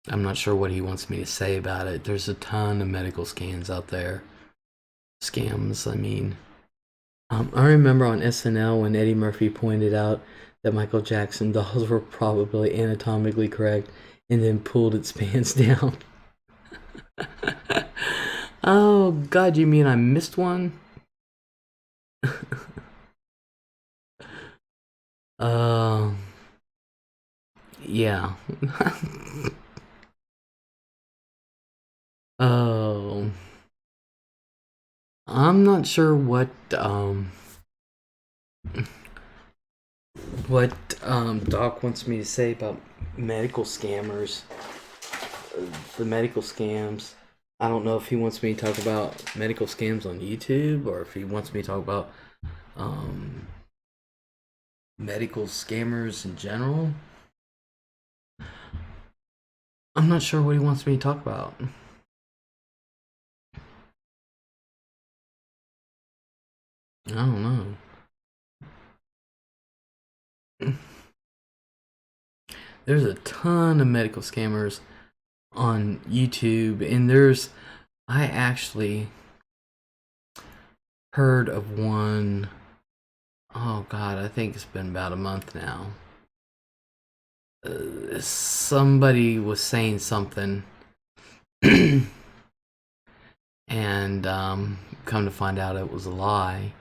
A: I'm not sure what he wants me to say about it. There's a ton of medical scams out there. Scams, I mean. I remember on SNL when Eddie Murphy pointed out that Michael Jackson dolls were probably anatomically correct and then pulled its pants down. Oh, God, you mean I missed one? Uh, yeah. Oh, I'm not sure what Doc wants me to say about medical scammers, the medical scams. I don't know if he wants me to talk about medical scams on YouTube or if he wants me to talk about um, medical scammers in general. I'm not sure what he wants me to talk about. I don't know. There's a ton of medical scammers on YouTube, and I actually heard of one. Oh God, I think it's been about a month now. Somebody was saying something, and come to find out it was a lie.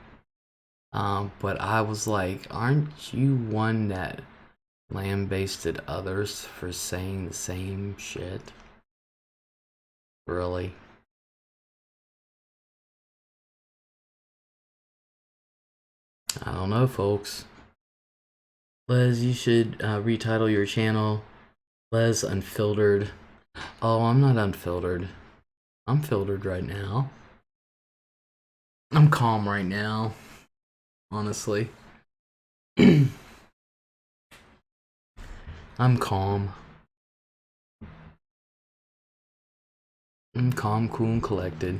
A: But I was like, aren't you one that lambasted others for saying the same shit? Really? I don't know, folks. Les, you should retitle your channel Les Unfiltered. Oh, I'm not unfiltered. I'm filtered right now. I'm calm right now, honestly. I'm calm. I'm calm, cool, and collected.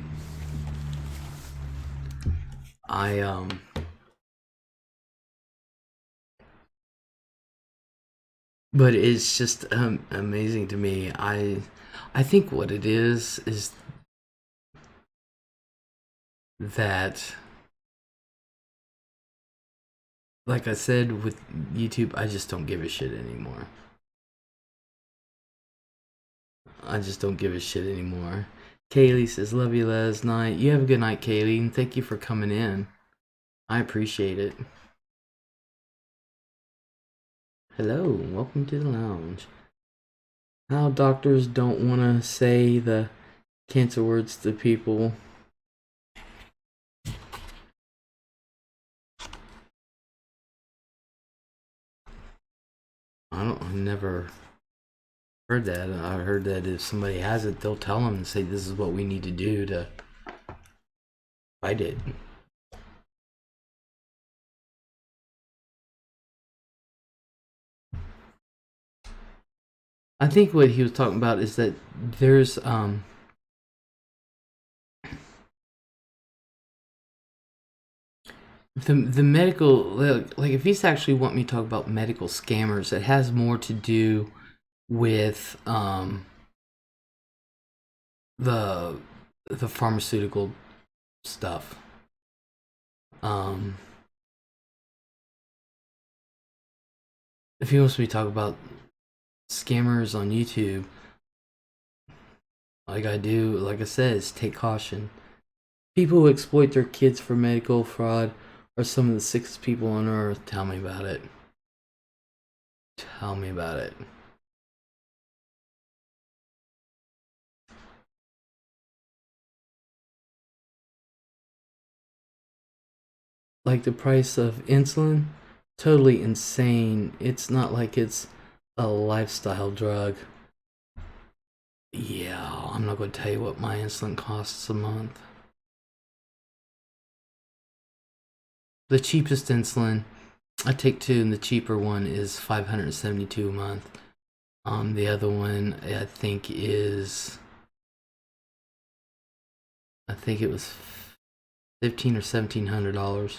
A: But it's just amazing to me. I think what it is that, like I said with YouTube, I just don't give a shit anymore. I just don't give a shit anymore. Kaylee says, "Love you, Les. Night. You have a good night, Kaylee, and thank you for coming in. I appreciate it." Hello, welcome to the lounge. How doctors don't want to say the cancer words to people. I never heard that. I heard that if somebody has it, they'll tell them and say, "This is what we need to do to fight it." I think what he was talking about is that there's the medical, like if he's actually want me to talk about medical scammers, it has more to do with the pharmaceutical stuff. if he wants me to talk about scammers on YouTube, all I gotta do, like I said, is take caution. People who exploit their kids for medical fraud are some of the sickest people on earth. Tell me about it. Tell me about it. Like the price of insulin, totally insane. It's not like it's a lifestyle drug. Yeah, I'm not going to tell you what my insulin costs a month. The cheapest insulin, I take two, and the cheaper one is $572 a month. The other one I think it was $1,500 or $1,700.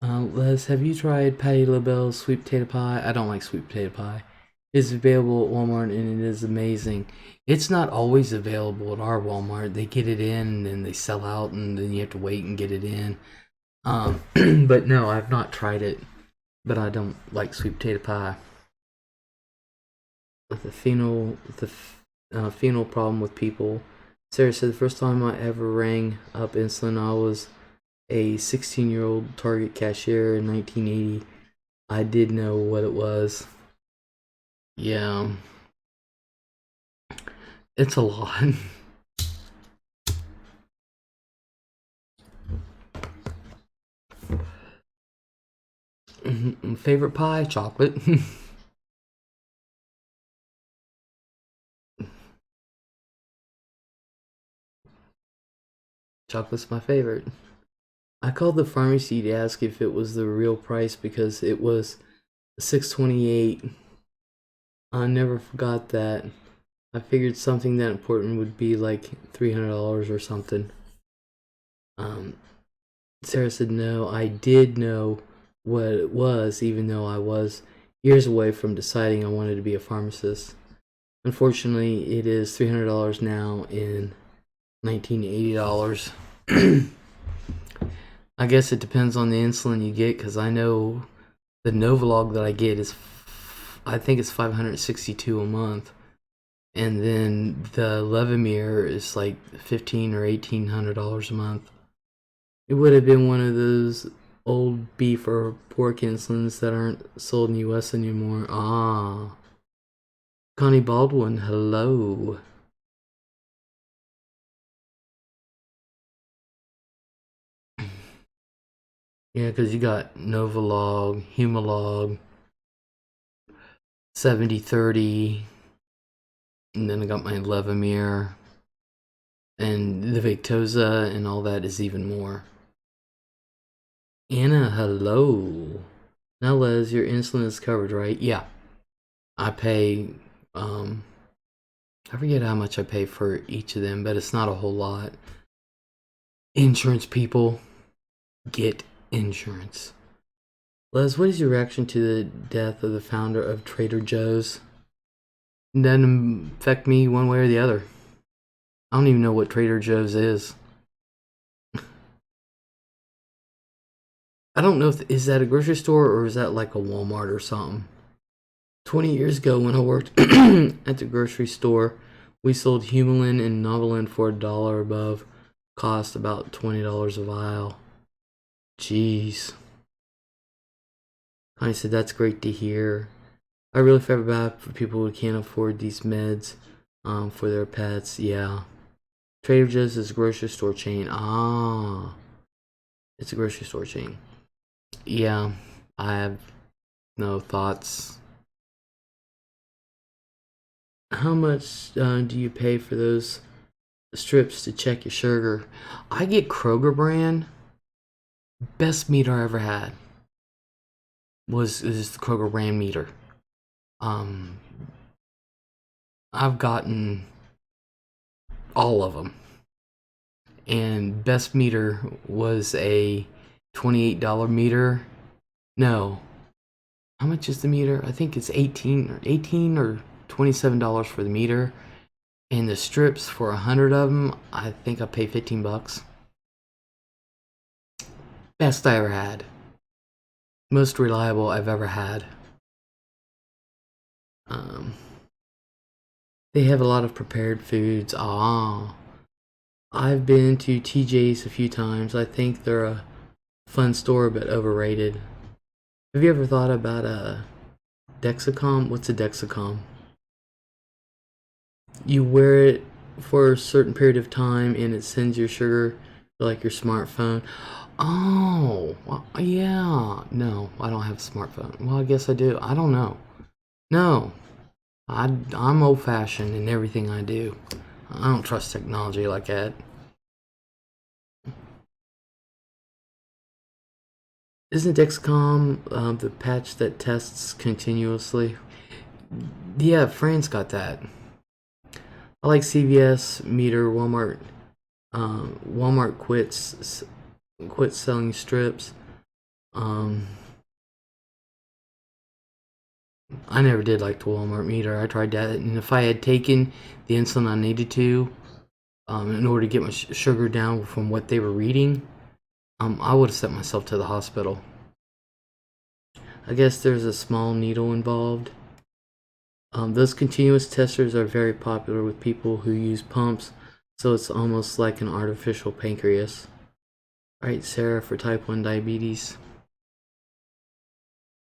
A: Les, have you tried Patti LaBelle's sweet potato pie? I don't like sweet potato pie. It's available at Walmart and it is amazing. It's not always available at our Walmart. They get it in and then they sell out and then you have to wait and get it in. But no, I've not tried it. But I don't like sweet potato pie. The phenol problem with people. Sarah said the first time I ever rang up insulin, I was a 16-year-old Target cashier in 1980. I did know what it was. Yeah. It's a lot. Favorite pie? Chocolate. Chocolate's my favorite. I called the pharmacy to ask if it was the real price because it was $6.28. I never forgot that. I figured something that important would be like $300 or something. Sarah said no, I did know what it was, even though I was years away from deciding I wanted to be a pharmacist. Unfortunately, it is $300 now in $1980. I guess it depends on the insulin you get, because I know the Novolog that I get is, I think it's $562 a month, and then the Levemir is like $1,500 or $1,800 a month. It would have been one of those old beef or pork insulins that aren't sold in the US anymore. Ah. Connie Baldwin, hello. Yeah, because you got Novolog, Humalog, 7030, and then I got my Levemir, and the Victoza, and all that is even more. Anna, hello. Now, Les, your insulin is covered, right? Yeah. I pay, I forget how much I pay for each of them, but it's not a whole lot. Insurance people, get insurance. Les, what is your reaction to the death of the founder of Trader Joe's? It doesn't affect me one way or the other. I don't even know what Trader Joe's is. I don't know if is that a grocery store or is that like a Walmart or something. 20 years ago when I worked at the grocery store, we sold Humulin and Novolin for $1 above cost, about $20 a vial. Jeez. I said, that's great to hear. I really feel bad for people who can't afford these meds for their pets. Yeah. Trader Joe's is a grocery store chain. Ah. It's a grocery store chain. Yeah. I have no thoughts. How much do you pay for those strips to check your sugar? I get Kroger brand. Best meter I ever had is the Kroger brand meter. I've gotten all of them, and best meter was a $28 meter. No, how much is the meter? I think it's $18 or $27 for the meter, and the strips for 100 of them, I think I pay $15. Best I ever had. Most reliable I've ever had. They have a lot of prepared foods. I've been to TJ's a few times. I think they're a fun store, but overrated. Have you ever thought about a Dexicom? What's a Dexicom? You wear it for a certain period of time and it sends your sugar to like your smartphone. Oh, well, yeah. No, I don't have a smartphone. Well, I guess I do. I don't know. No, I'm old fashioned in everything I do. I don't trust technology like that. Isn't Dexcom the patch that tests continuously? Yeah, France got that. I like CVS, Meter, Walmart. Walmart quit selling strips. I never did like the Walmart Meter. I tried that, and if I had taken the insulin I needed to, in order to get my sugar down from what they were reading, I would have sent myself to the hospital. I guess there's a small needle involved. Those continuous testers are very popular with people who use pumps, so it's almost like an artificial pancreas. Right, Sarah, for type 1 diabetes.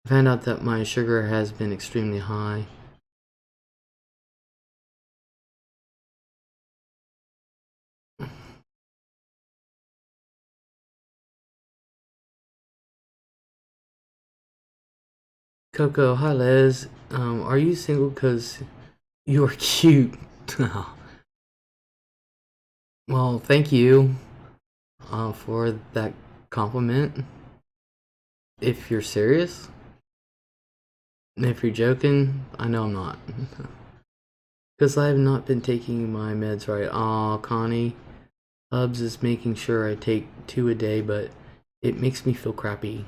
A: I found out that my sugar has been extremely high. Coco, hi Les. Are you single because you're cute? Well, thank you for that compliment. If you're serious, and if you're joking, I know I'm not. Because I have not been taking my meds right. Aw, Connie. Hubs is making sure I take 2 a day, but it makes me feel crappy.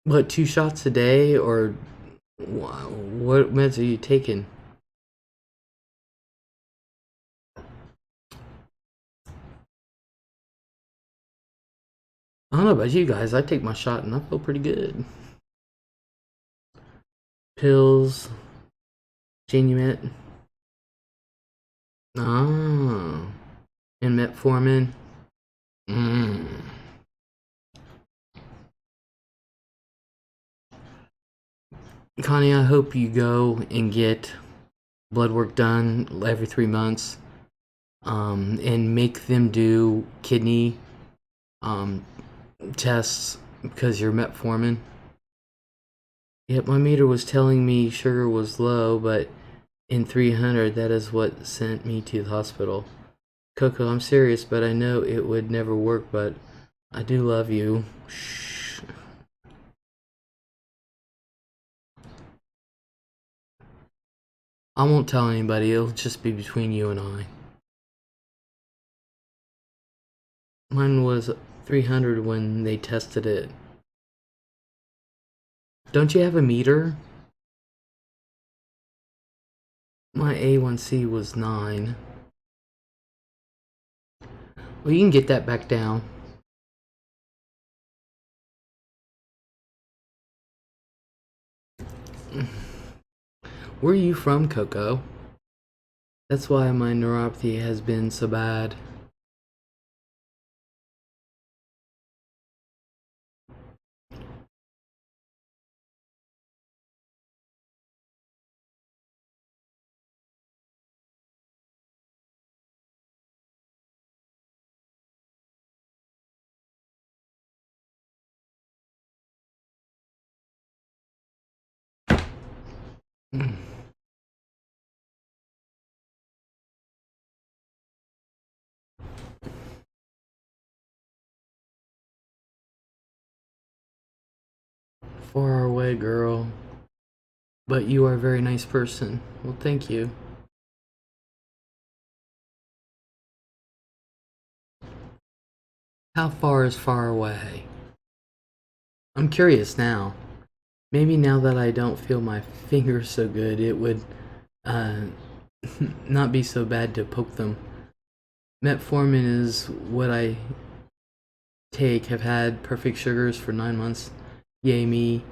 A: What, 2 shots a day, or what meds are you taking? I don't know about you guys, I take my shot and I feel pretty good. Pills, Genumet. Ah, and metformin. Connie, I hope you go and get blood work done every 3 months, and make them do kidney tests because you're metformin. Yep, my meter was telling me sugar was low, but in 300, that is what sent me to the hospital. Coco, I'm serious, but I know it would never work, but I do love you. Shh. I won't tell anybody, it'll just be between you and I. Mine was 300 when they tested it. Don't you have a meter? My A1C was 9. Well, you can get that back down. Where are you from, Coco? That's why my neuropathy has been so bad. Far away, girl. But you are a very nice person. Well, thank you. How far is far away? I'm curious now. Maybe now that I don't feel my fingers so good, it would not be so bad to poke them. Metformin is what I take have had perfect sugars for 9 months. Yay me.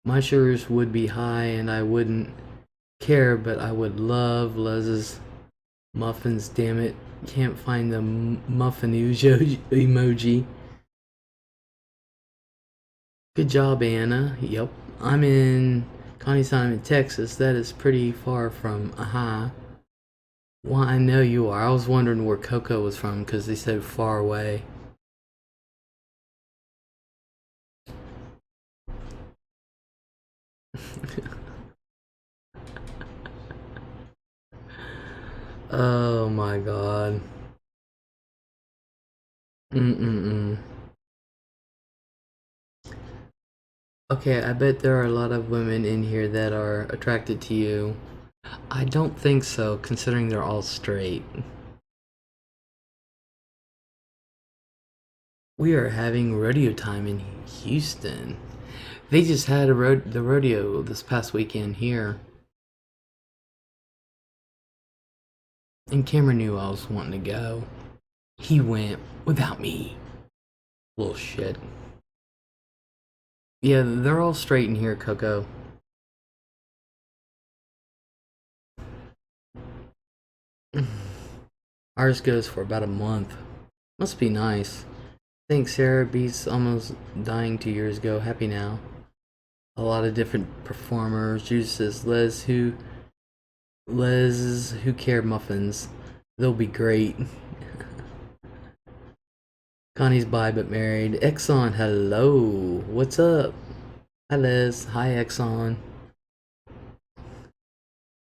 A: My sugars would be high and I wouldn't care, but I would love Les's muffins, damn it. Can't find the muffin emoji. Good job, Anna. Yep. I'm in Connie's in Texas. That is pretty far from Aha. Well, I know you are. I was wondering where Coco was from because they said far away. Oh my god. Okay, I bet there are a lot of women in here that are attracted to you. I don't think so, considering they're all straight. We are having rodeo time in Houston. They just had the rodeo this past weekend here. And Cameron knew I was wanting to go. He went without me. Little shit. Yeah, they're all straight in here, Coco. Ours goes for about a month. Must be nice. Thanks, Sarah. Beats almost dying 2 years ago. Happy now. A lot of different performers. Juice says Les who care muffins. They'll be great. Connie's bi but married. Exxon, hello. What's up? Hi Les. Hi Exxon.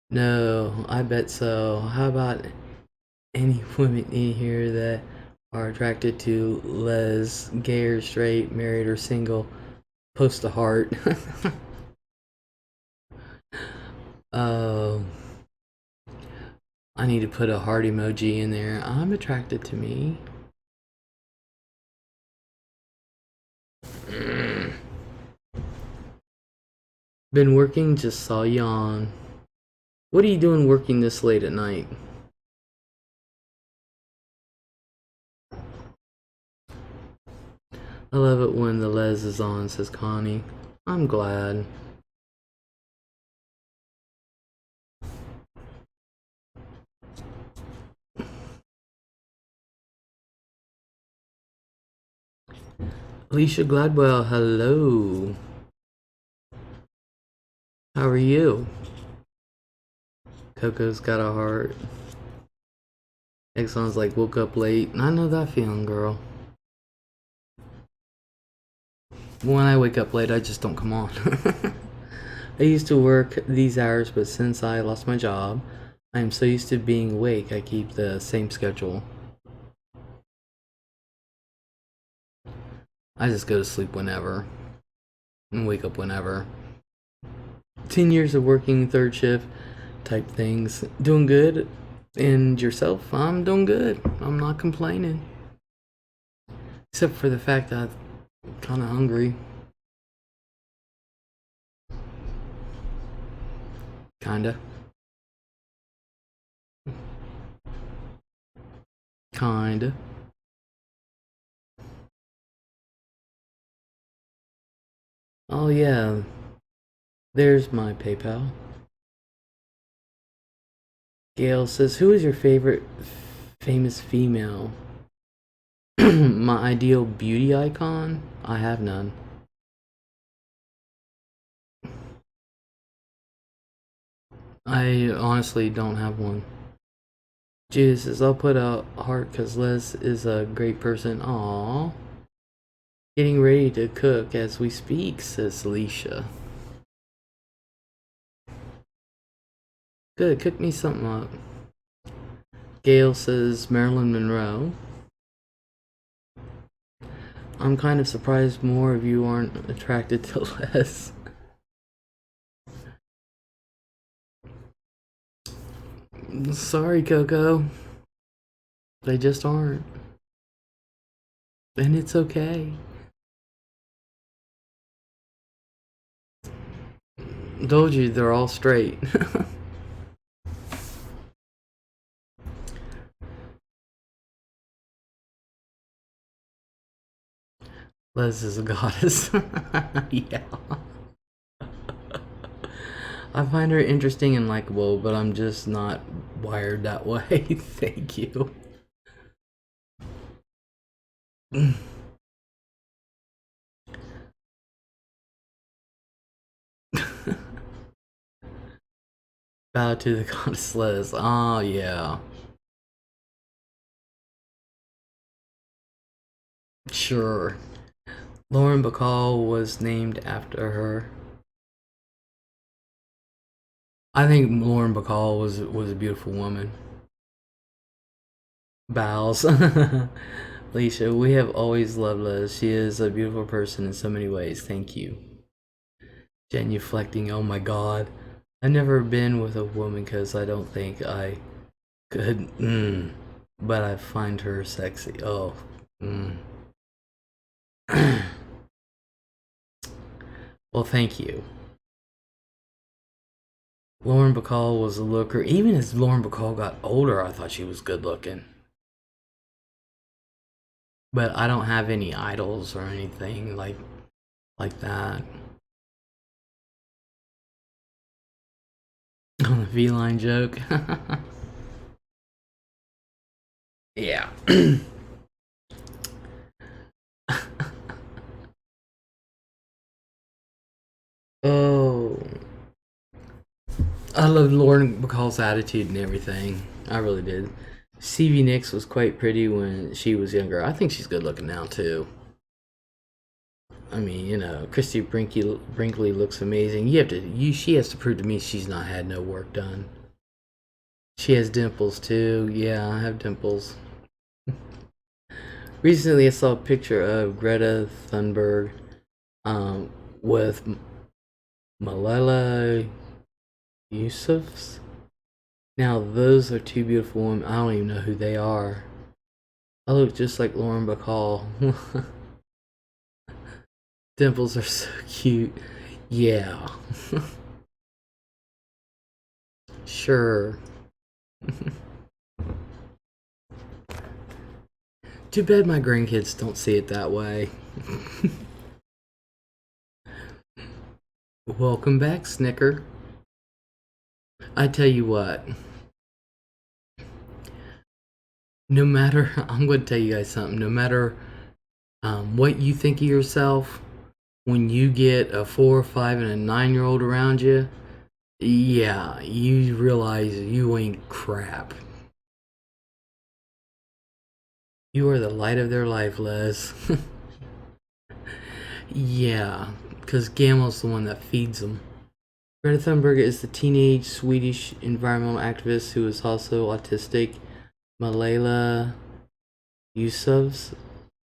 A: No, I bet so. How about any women in here that are attracted to Les, gay or straight, married or single? Post a heart. Oh. I need to put a heart emoji in there. I'm attracted to me. Been working, just saw you on. What are you doing working this late at night? I love it when the Les is on, says Connie. I'm glad. Alicia Gladwell, hello. How are you? Coco's got a heart. Exxon's like, woke up late. I know that feeling, girl. When I wake up late, I just don't come on. I used to work these hours, but since I lost my job, I am so used to being awake, I keep the same schedule. I just go to sleep whenever and wake up whenever. 10 years of working third shift type things. Doing good. And yourself? I'm doing good. I'm not complaining. Except for the fact that I'm kind of hungry. Kinda. Kinda. Oh yeah. There's my PayPal. Gail says, who is your favorite famous female? My ideal beauty icon? I have none. I honestly don't have one. Jesus says, I'll put a heart because Les is a great person. Aww. Getting ready to cook as we speak, says Alicia. Good, cook me something up. Gail says Marilyn Monroe. I'm kind of surprised more of you aren't attracted to Les. Sorry, Coco. They just aren't. And it's okay. Told you they're all straight. Les is a goddess. Yeah. I find her interesting and likable, but I'm just not wired that way. Thank you. Bow to the goddess Les. Oh, yeah. Sure. Lauren Bacall was named after her. I think Lauren Bacall was a beautiful woman. Bows. Alicia, we have always loved Liz. She is a beautiful person in so many ways. Thank you. Genuflecting, oh my god. I've never been with a woman because I don't think I could. But I find her sexy. Oh. Well, thank you. Lauren Bacall was a looker. Even as Lauren Bacall got older, I thought she was good looking. But I don't have any idols or anything like that. On the V-line joke. Yeah. Oh. I loved Lauren Bacall's attitude and everything. I really did. Stevie Nicks was quite pretty when she was younger. I think she's good looking now too. I mean, you know, Christy Brinkley looks amazing. She has to prove to me she's not had no work done. She has dimples too. Yeah, I have dimples. Recently, I saw a picture of Greta Thunberg with Malala Yousafzai. Now, those are two beautiful women. I don't even know who they are. I look just like Lauren Bacall. Dimples are so cute. Yeah. Sure. Too bad my grandkids don't see it that way. Welcome back, Snicker. I tell you what. No matter, I'm going to tell you guys something. No matter what you think of yourself, when you get a 4, 5, and a 9-year-old around you, yeah, you realize you ain't crap. You are the light of their life, Les. Yeah, because Gamel's the one that feeds them. Greta Thunberg is the teenage Swedish environmental activist who is also autistic. Malala Yousafzai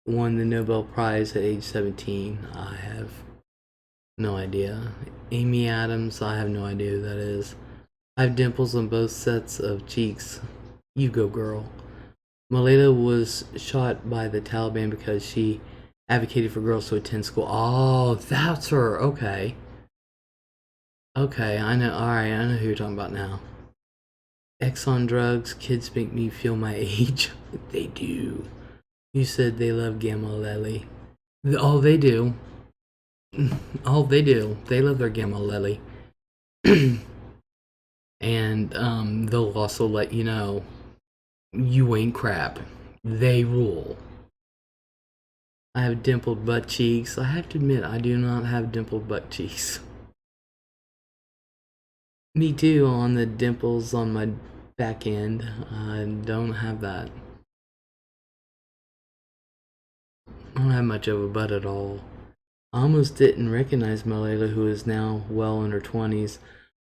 A: won the Nobel Prize at age 17. I have no idea. Amy Adams, I have no idea who that is. I have dimples on both sets of cheeks. You go, girl. Malala was shot by the Taliban because she advocated for girls to attend school. Oh, that's her. Okay. Okay, I know. Alright, I know who you're talking about now. X on drugs. Kids make me feel my age. They do. You said they love Gamma Lely. Oh, they do. Oh, they do. They love their Gamma Lely. And they'll also let you know you ain't crap. They rule. I have dimpled butt cheeks. I have to admit, I do not have dimpled butt cheeks. Me too, on the dimples on my back end. I don't have that. I don't have much of a butt at all. I almost didn't recognize Malala, who is now well in her 20s.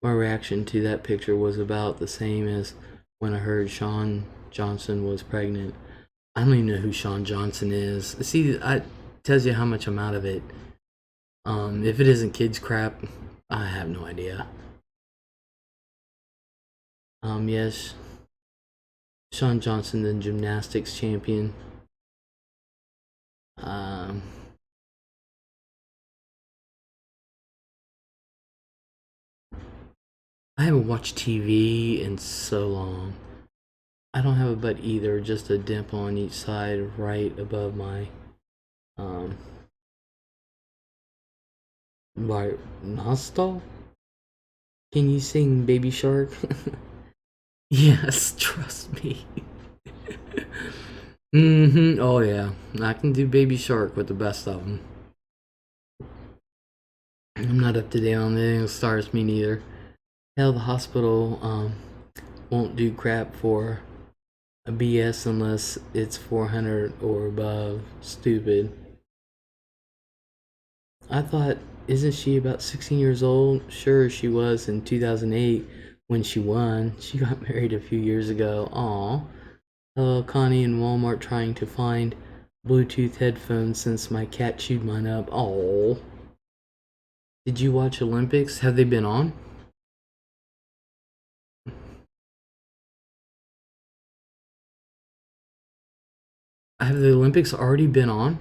A: My reaction to that picture was about the same as when I heard Shawn Johnson was pregnant. I don't even know who Shawn Johnson is. See, I tells you how much I'm out of it. If it isn't kids crap, I have no idea. Yes, Shawn Johnson, the gymnastics champion. I haven't watched TV in so long. I don't have a butt either, just a dimple on each side right above my Like, Nostal? Can you sing Baby Shark? Yes, trust me. Oh yeah, I can do Baby Shark with the best of them. I'm not up to date on anything with stars, me neither. Hell, the hospital won't do crap for a BS unless it's 400 or above. Stupid. I thought, isn't she about 16 years old? Sure, she was in 2008 when she won. She got married a few years ago. Aw. Hello, Connie in Walmart trying to find Bluetooth headphones since my cat chewed mine up. Oh. Did you watch Olympics? Have they been on? Have the Olympics already been on?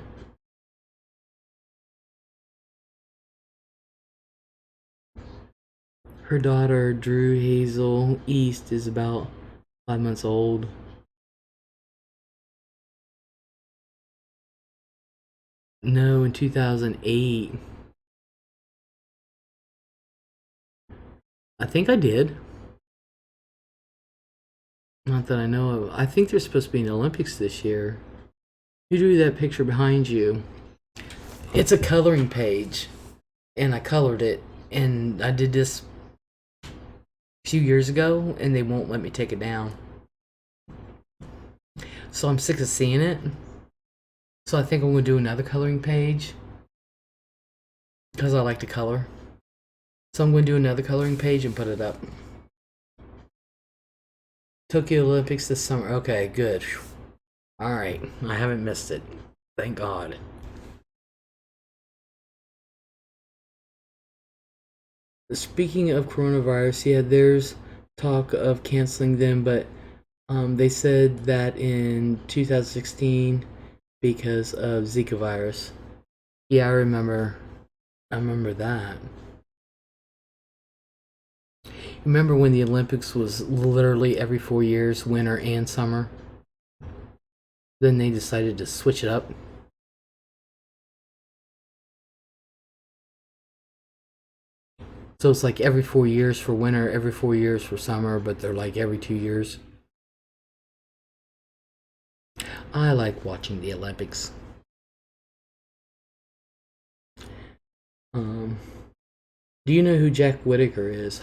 A: Her daughter, Drew Hazel East, is about 5 months old. No, in 2008. I think I did. Not that I know of. I think there's supposed to be an Olympics this year. Who drew that picture behind you? It's a coloring page, and I colored it, and I did this a few years ago, and they won't let me take it down. So I'm sick of seeing it. So I think I'm going to do another coloring page because I like to color. So I'm going to do another coloring page and put it up. Tokyo Olympics this summer. Okay, good. Alright, I haven't missed it. Thank God. Speaking of coronavirus, yeah, there's talk of canceling them, but they said that in 2016 because of Zika virus. Yeah, I remember. I remember that. Remember when the Olympics was literally every 4 years, winter and summer? Then they decided to switch it up. So it's like every 4 years for winter, every 4 years for summer, but they're like every 2 years. I like watching the Olympics. Um, do you know who Jack Whitaker is?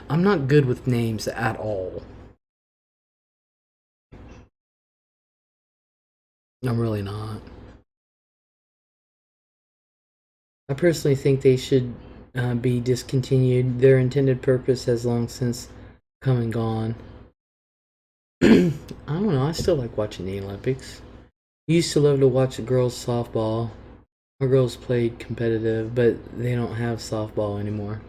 A: I'm not good with names at all. I'm really not. I personally think they should be discontinued. Their intended purpose has long since come and gone. I don't know. I still like watching the Olympics. I used to love to watch the girls' softball. Our girls played competitive, but they don't have softball anymore.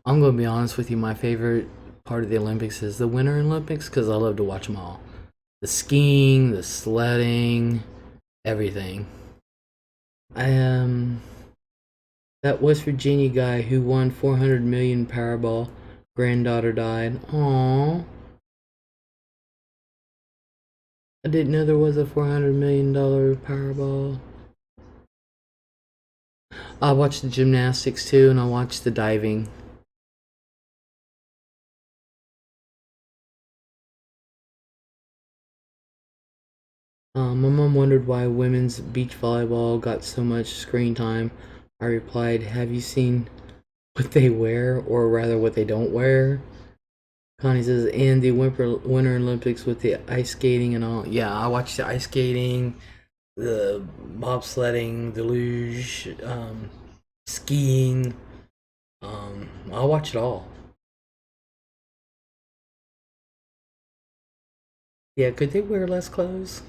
A: I'm gonna be honest with you. My favorite part of the Olympics is the Winter Olympics because I love to watch them all. The skiing, the sledding, everything. I that West Virginia guy who won 400 million Powerball, granddaughter died. Aww. I didn't know there was a $400 million Powerball. I watched the gymnastics too, and I watched the diving. My mom wondered why women's beach volleyball got so much screen time. I replied, have you seen what they wear, or rather what they don't wear? Connie says, and the Winter Olympics with the ice skating and all. Yeah, I watched the ice skating, the bobsledding, the luge, skiing. I'll watch it all. Yeah, could they wear less clothes?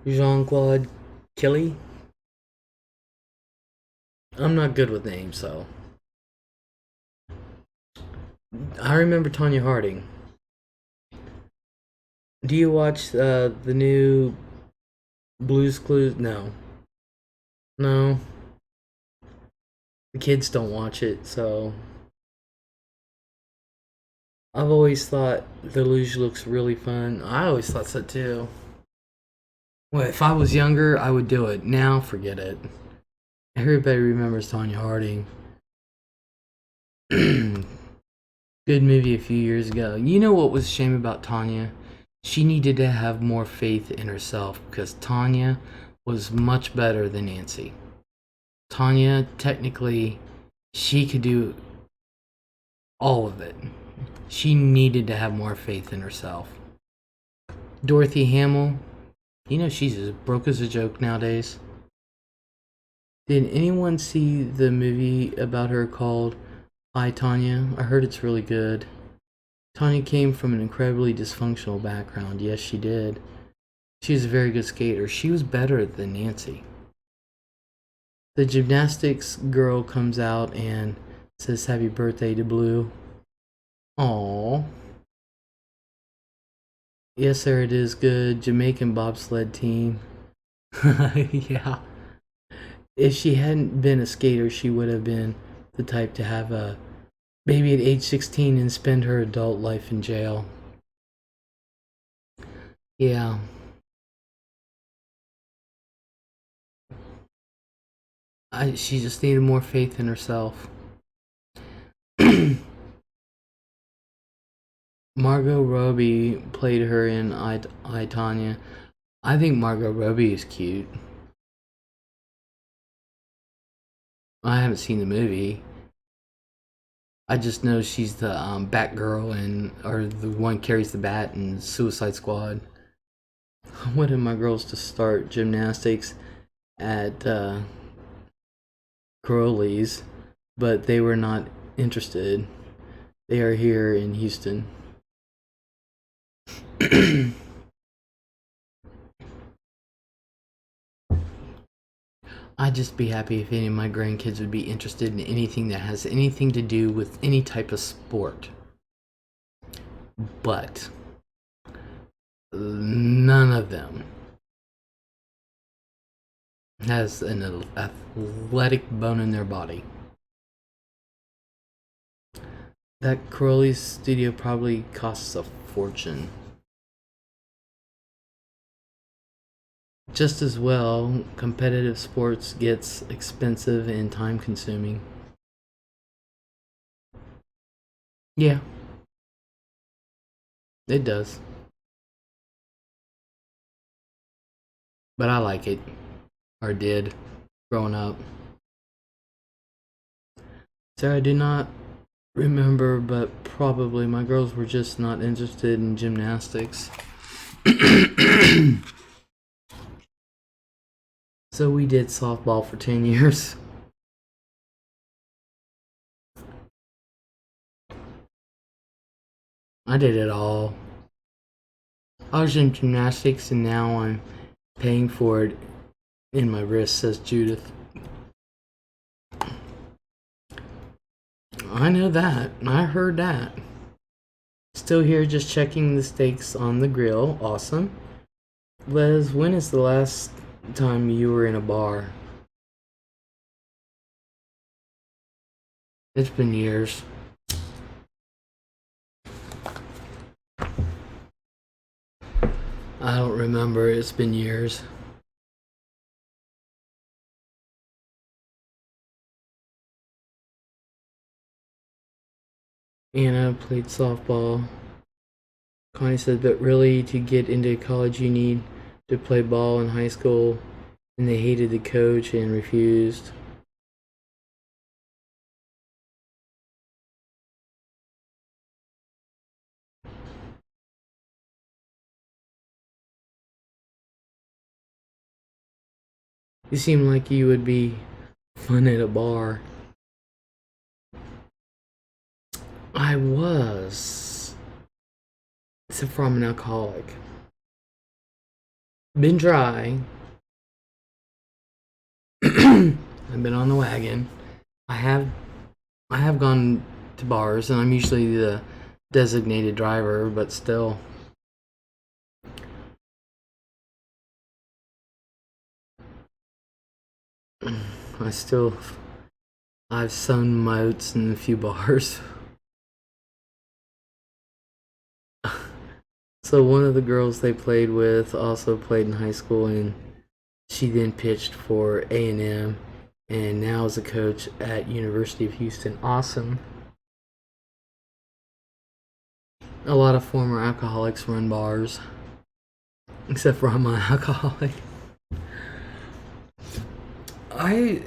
A: Jean Claude Killy? I'm not good with names, so. I remember Tanya Harding. Do you watch the new Blues Clues? No. No. The kids don't watch it, so I've always thought the luge looks really fun. I always thought so too. Well, if I was younger, I would do it. Now, forget it. Everybody remembers Tanya Harding. Good movie a few years ago. You know what was a shame about Tanya? She needed to have more faith in herself because Tanya was much better than Nancy. Tanya, technically, she could do all of it. She needed to have more faith in herself. Dorothy Hamill, you know she's as broke as a joke nowadays. Did anyone see the movie about her called I, Tanya? I heard it's really good. Tanya came from an incredibly dysfunctional background. Yes, she did. She was a very good skater. She was better than Nancy. The gymnastics girl comes out and says happy birthday to Blue. Aww. Yes, sir, it is good. Jamaican bobsled team. Yeah. If she hadn't been a skater, she would have been the type to have a baby at age 16 and spend her adult life in jail. Yeah. She just needed more faith in herself. Margot Robbie played her in I, Tanya. I think Margot Robbie is cute. I haven't seen the movie. I just know she's the Batgirl or the one carries the bat in Suicide Squad. I wanted my girls to start gymnastics at Crowley's, but they were not interested. They are here in Houston. I'd just be happy if any of my grandkids would be interested in anything that has anything to do with any type of sport. But none of them has an athletic bone in their body. That Crowley's studio probably costs a fortune. Just as well, competitive sports gets expensive and time consuming. Yeah, it does. But I like it. Or did. Growing up. Sarah, I do not remember, but probably my girls were just not interested in gymnastics. So we did softball for 10 years. I did it all. I was in gymnastics and now I'm paying for it in my wrist, says Judith. I know that. I heard that. Still here just checking the steaks on the grill. Awesome. Les, when is the last time you were in a bar? It's been years. I don't remember. It's been years. Anna played softball. Connie said, but really, to get into college, you need to play ball in high school. And they hated the coach and refused. You seem like you would be fun at a bar. I was. Except for I'm an alcoholic. Been dry. I've been on the wagon. I have gone to bars, and I'm usually the designated driver, but still. I still I've sung moats in a few bars. So one of the girls they played with also played in high school, and she then pitched for A&M, and now is a coach at University of Houston. Awesome. A lot of former alcoholics run bars, except for I'm an alcoholic. I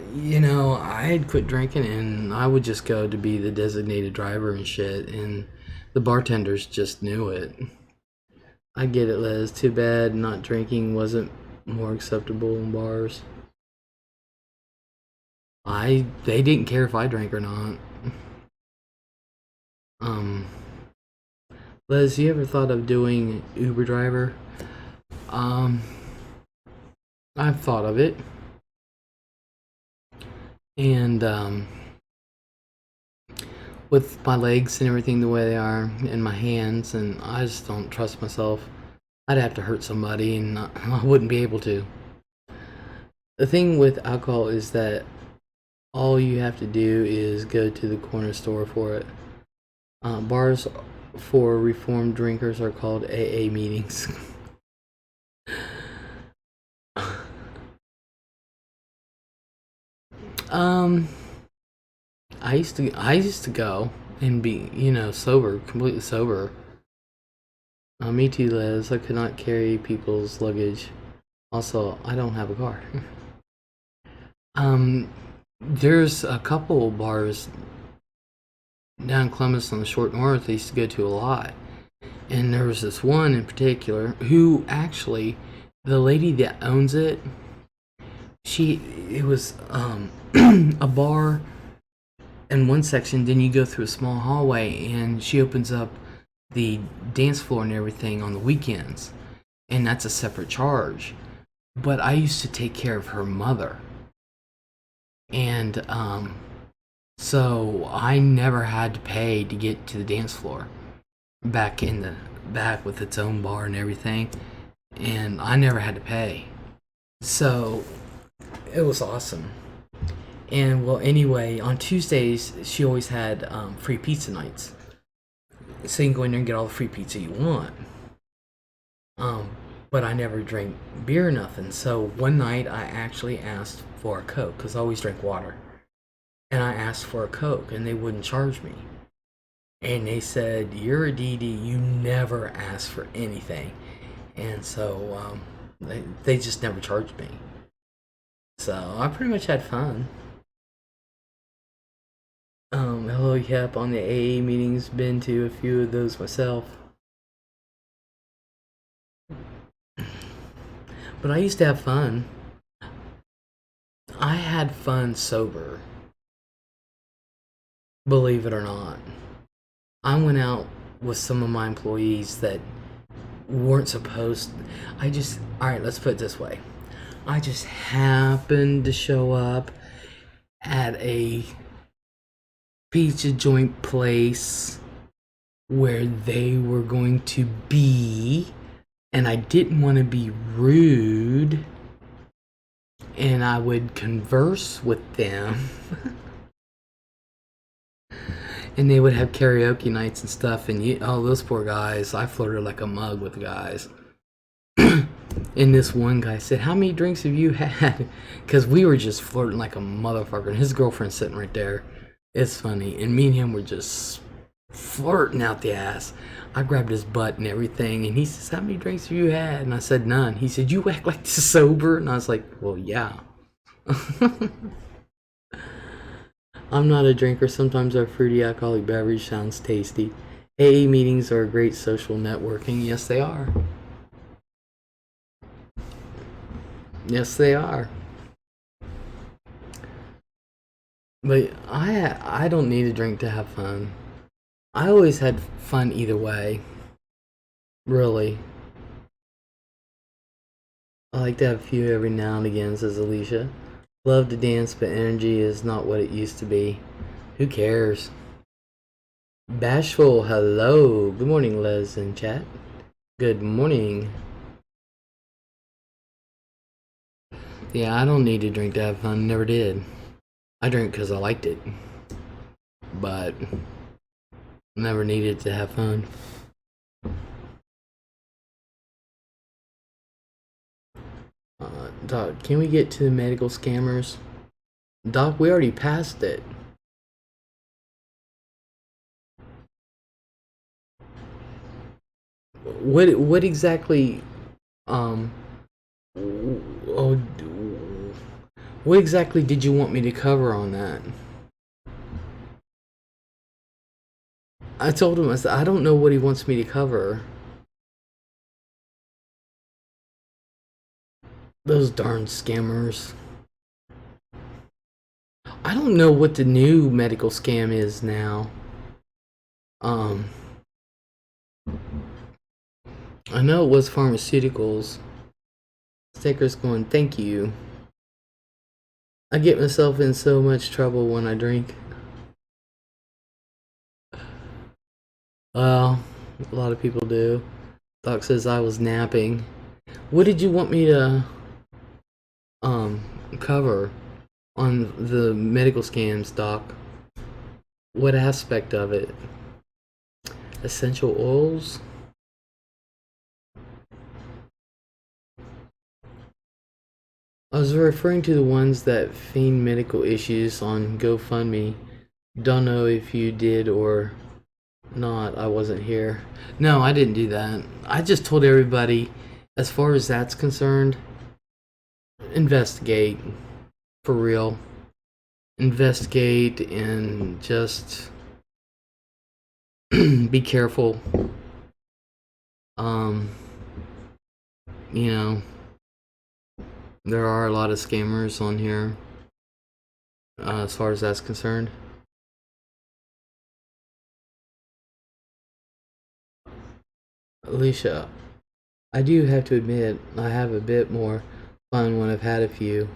A: had quit drinking, and I would just go to be the designated driver and shit, and the bartenders just knew it. I get it, Les. Too bad not drinking wasn't more acceptable in bars. They didn't care if I drank or not. Um, Les, you ever thought of doing Uber driver? Um, I've thought of it, and with my legs and everything the way they are, and my hands, and I just don't trust myself. I'd have to hurt somebody, and I wouldn't be able to. The thing with alcohol is that all you have to do is go to the corner store for it. Bars for reformed drinkers are called AA meetings. um, I used to go and be, sober, completely sober. Me too, Les. I could not carry people's luggage. Also, I don't have a car. um, there's a couple bars down in Columbus on the short north I used to go to a lot. And there was this one in particular who actually, the lady that owns it, it was a bar in one section, then you go through a small hallway, and she opens up the dance floor and everything on the weekends, and that's a separate charge. But I used to take care of her mother, and so I never had to pay to get to the dance floor back in the back with its own bar and everything, and I never had to pay. So it was awesome. And well, anyway, on Tuesdays she always had free pizza nights, so you can go in there and get all the free pizza you want. But I never drank beer or nothing. So one night I actually asked for a Coke, because I always drink water, and I asked for a Coke, and they wouldn't charge me. And they said, "You're a DD. You never ask for anything," and so they just never charged me. So I pretty much had fun. Hello, yep, on the AA meetings, been to a few of those myself. But I used to have fun. I had fun sober, believe it or not. I went out with some of my employees that weren't supposed. Alright, let's put it this way. I just happened to show up at a pizza joint place where they were going to be, and I didn't want to be rude, and I would converse with them. And they would have karaoke nights and stuff, and those poor guys, I flirted like a mug with the guys. And this one guy said, "How many drinks have you had?" Because we were just flirting like a motherfucker, and his girlfriend's sitting right there. It's funny. And me and him were just flirting out the ass. I grabbed his butt and everything, and he says, "How many drinks have you had?" And I said, "None." He said, "You act like this sober?" And I was like, "Well, yeah." I'm not a drinker. Sometimes our fruity alcoholic beverage sounds tasty. AA meetings are a great social networking. Yes, they are. Yes, they are. But I don't need a drink to have fun. I always had fun either way. Really. I like to have a few every now and again, says Alicia. Love to dance, but energy is not what it used to be. Who cares? Bashful, hello. Good morning, Les in chat. Good morning. Yeah, I don't need to drink to have fun. Never did. I drank because I liked it, but never needed to have fun. Doc, can we get to the medical scammers? Doc, we already passed it. What exactly oh, what exactly did you want me to cover on that? I told him, I said, I don't know what he wants me to cover. Those darn scammers. I don't know what the new medical scam is now. I know it was pharmaceuticals. Sticker's going, thank you. I get myself in so much trouble when I drink. Well, a lot of people do. Doc says I was napping. What did you want me to cover on the medical scams, Doc? What aspect of it? Essential oils? I was referring to the ones that feign medical issues on GoFundMe. Don't know if you did or not. I wasn't here. No, I didn't do that. I just told everybody, as far as that's concerned, investigate. For real. Investigate and just be careful. You know, there are a lot of scammers on here, as far as that's concerned. Alicia, I do have to admit, I have a bit more fun when I've had a few.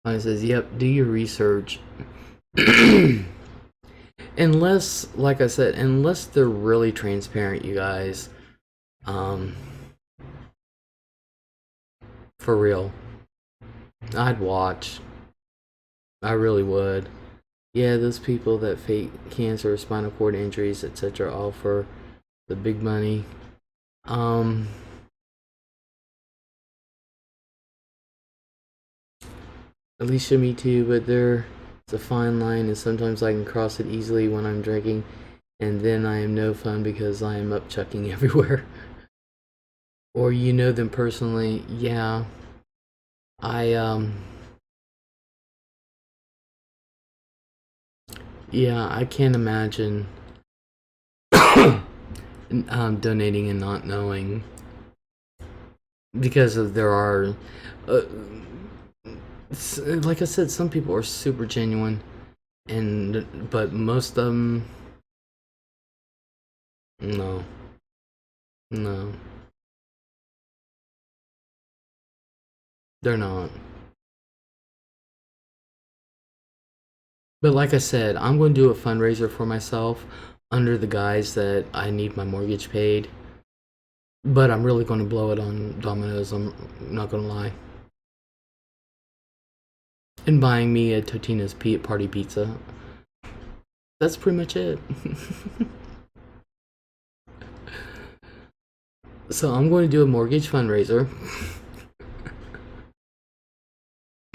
A: I says, yep, do your research. Unless, like I said, unless they're really transparent, you guys. For real. I'd watch. I really would. Yeah, those people that fake cancer, spinal cord injuries, etc. all for the big money. Alicia, me too, but there's a fine line, and sometimes I can cross it easily when I'm drinking, and then I am no fun because I am upchucking everywhere. Or you know them personally. Yeah. Yeah, I can't imagine donating and not knowing, because of there are like I said, some people are super genuine, but most of them, no. They're not. But like I said, I'm going to do a fundraiser for myself under the guise that I need my mortgage paid. But I'm really going to blow it on Domino's, I'm not going to lie. And buying me a Totino's party pizza. That's pretty much it. So I'm going to do a mortgage fundraiser.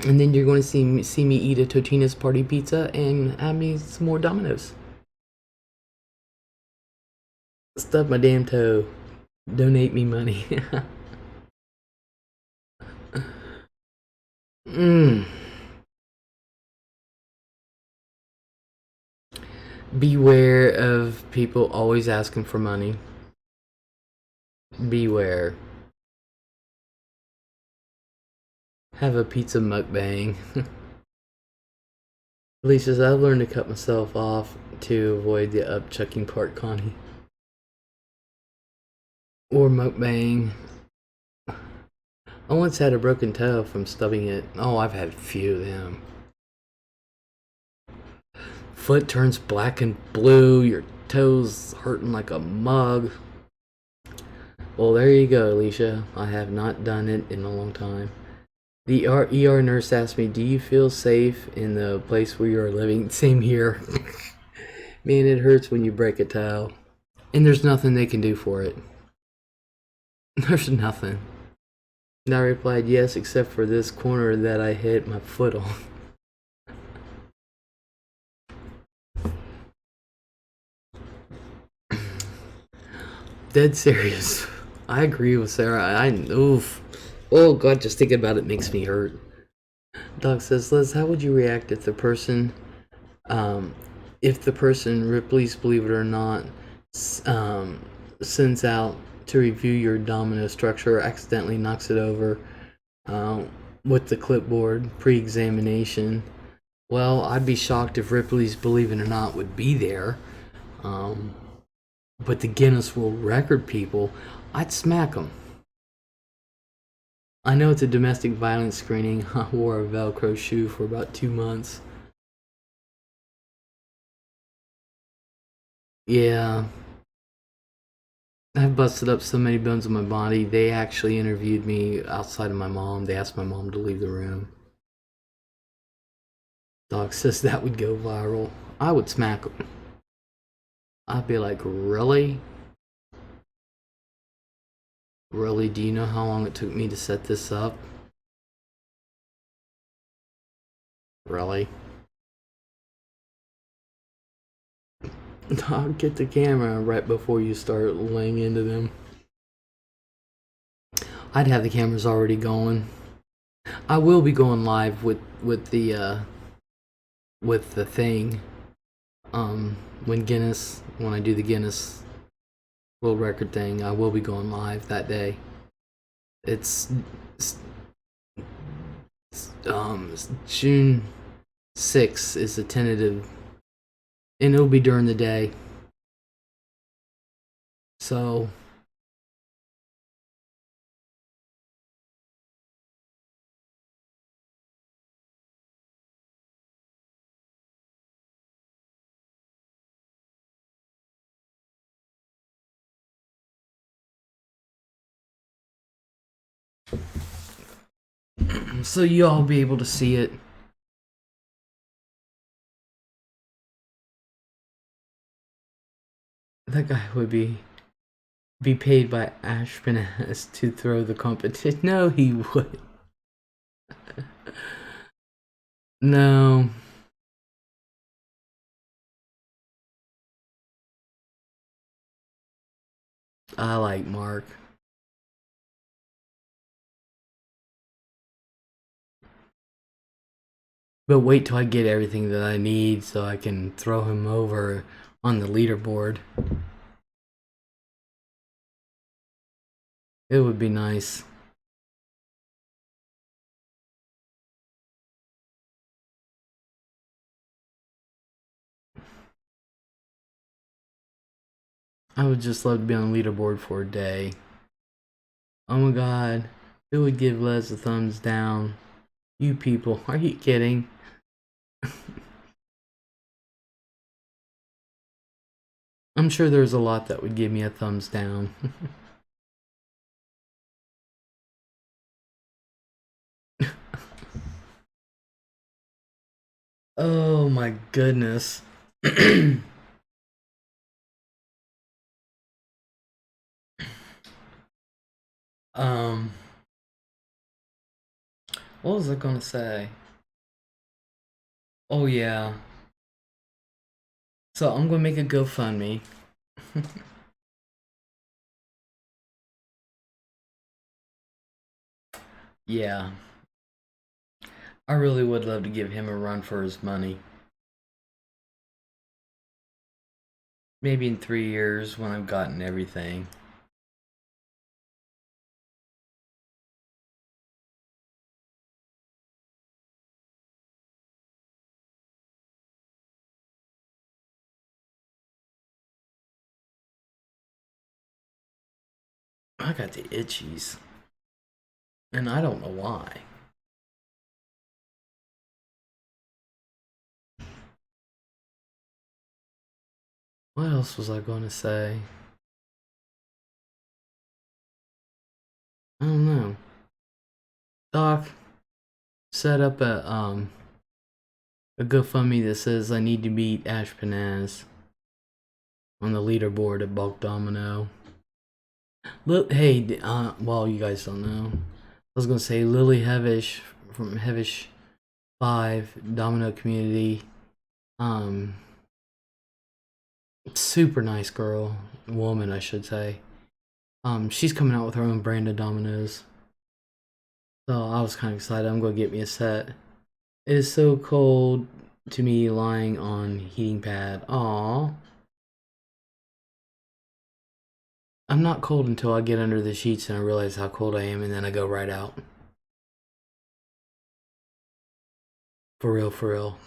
A: And then you're going to see me eat a Totino's party pizza and have me some more Domino's. Stub my damn toe. Donate me money. Beware of people always asking for money. Beware. Have a pizza mukbang. At least as I've learned to cut myself off to avoid the upchucking part, Connie. Or mukbang. I once had a broken toe from stubbing it. Oh, I've had a few of them. Foot turns black and blue, your toes hurting like a mug. Well, there you go, Alicia. I have not done it in a long time. The ER nurse asked me, "Do you feel safe in the place where you're living?" Same here. Man, it hurts when you break a towel. And there's nothing they can do for it. There's nothing. And I replied, "Yes, except for this corner that I hit my foot on." Dead serious. I agree with Sarah. Oof. Oh god, just thinking about it makes me hurt. Doc says, "Liz, how would you react if the person, Ripley's Believe It or Not, sends out to review your domino structure, or accidentally knocks it over with the clipboard pre-examination?" Well, I'd be shocked if Ripley's Believe It or Not would be there. But the Guinness World Record people, I'd smack them. I know it's a domestic violence screening. I wore a Velcro shoe for about 2 months. Yeah. I've busted up so many bones in my body. They actually interviewed me outside of my mom. They asked my mom to leave the room. Doc says that would go viral. I would smack them. I'd be like, really? Really, do you know how long it took me to set this up? Really? I'll get the camera right before you start laying into them. I'd have the cameras already going. I will be going live with the thing. When I do the Guinness World Record thing, I will be going live that day. It's June 6th is the tentative, and it'll be during the day. So y'all be able to see it. That guy would be paid by Ashpenaz to throw the competition. No, he would. No. I like Mark. But wait till I get everything that I need so I can throw him over on the leaderboard. It would be nice. I would just love to be on the leaderboard for a day. Oh my god. Who would give Les a thumbs down? You people. Are you kidding? I'm sure there's a lot that would give me a thumbs down. Oh my goodness. What was I gonna say? Oh yeah. So I'm gonna make a GoFundMe. Yeah. I really would love to give him a run for his money. Maybe in 3 years when I've gotten everything. I got the itchies. And I don't know why. What else was I going to say? I don't know. Doc, set up a GoFundMe that says I need to beat Ashpenaz on the leaderboard at Bulk Domino. Look, hey, well, you guys don't know. I was gonna say Lily Hevish from Hevish 5 Domino Community. Super nice girl, woman, I should say. She's coming out with her own brand of dominoes. So I was kind of excited. I'm gonna get me a set. It is so cold to me lying on heating pad. Aww. I'm not cold until I get under the sheets and I realize how cold I am, and then I go right out. For real, for real.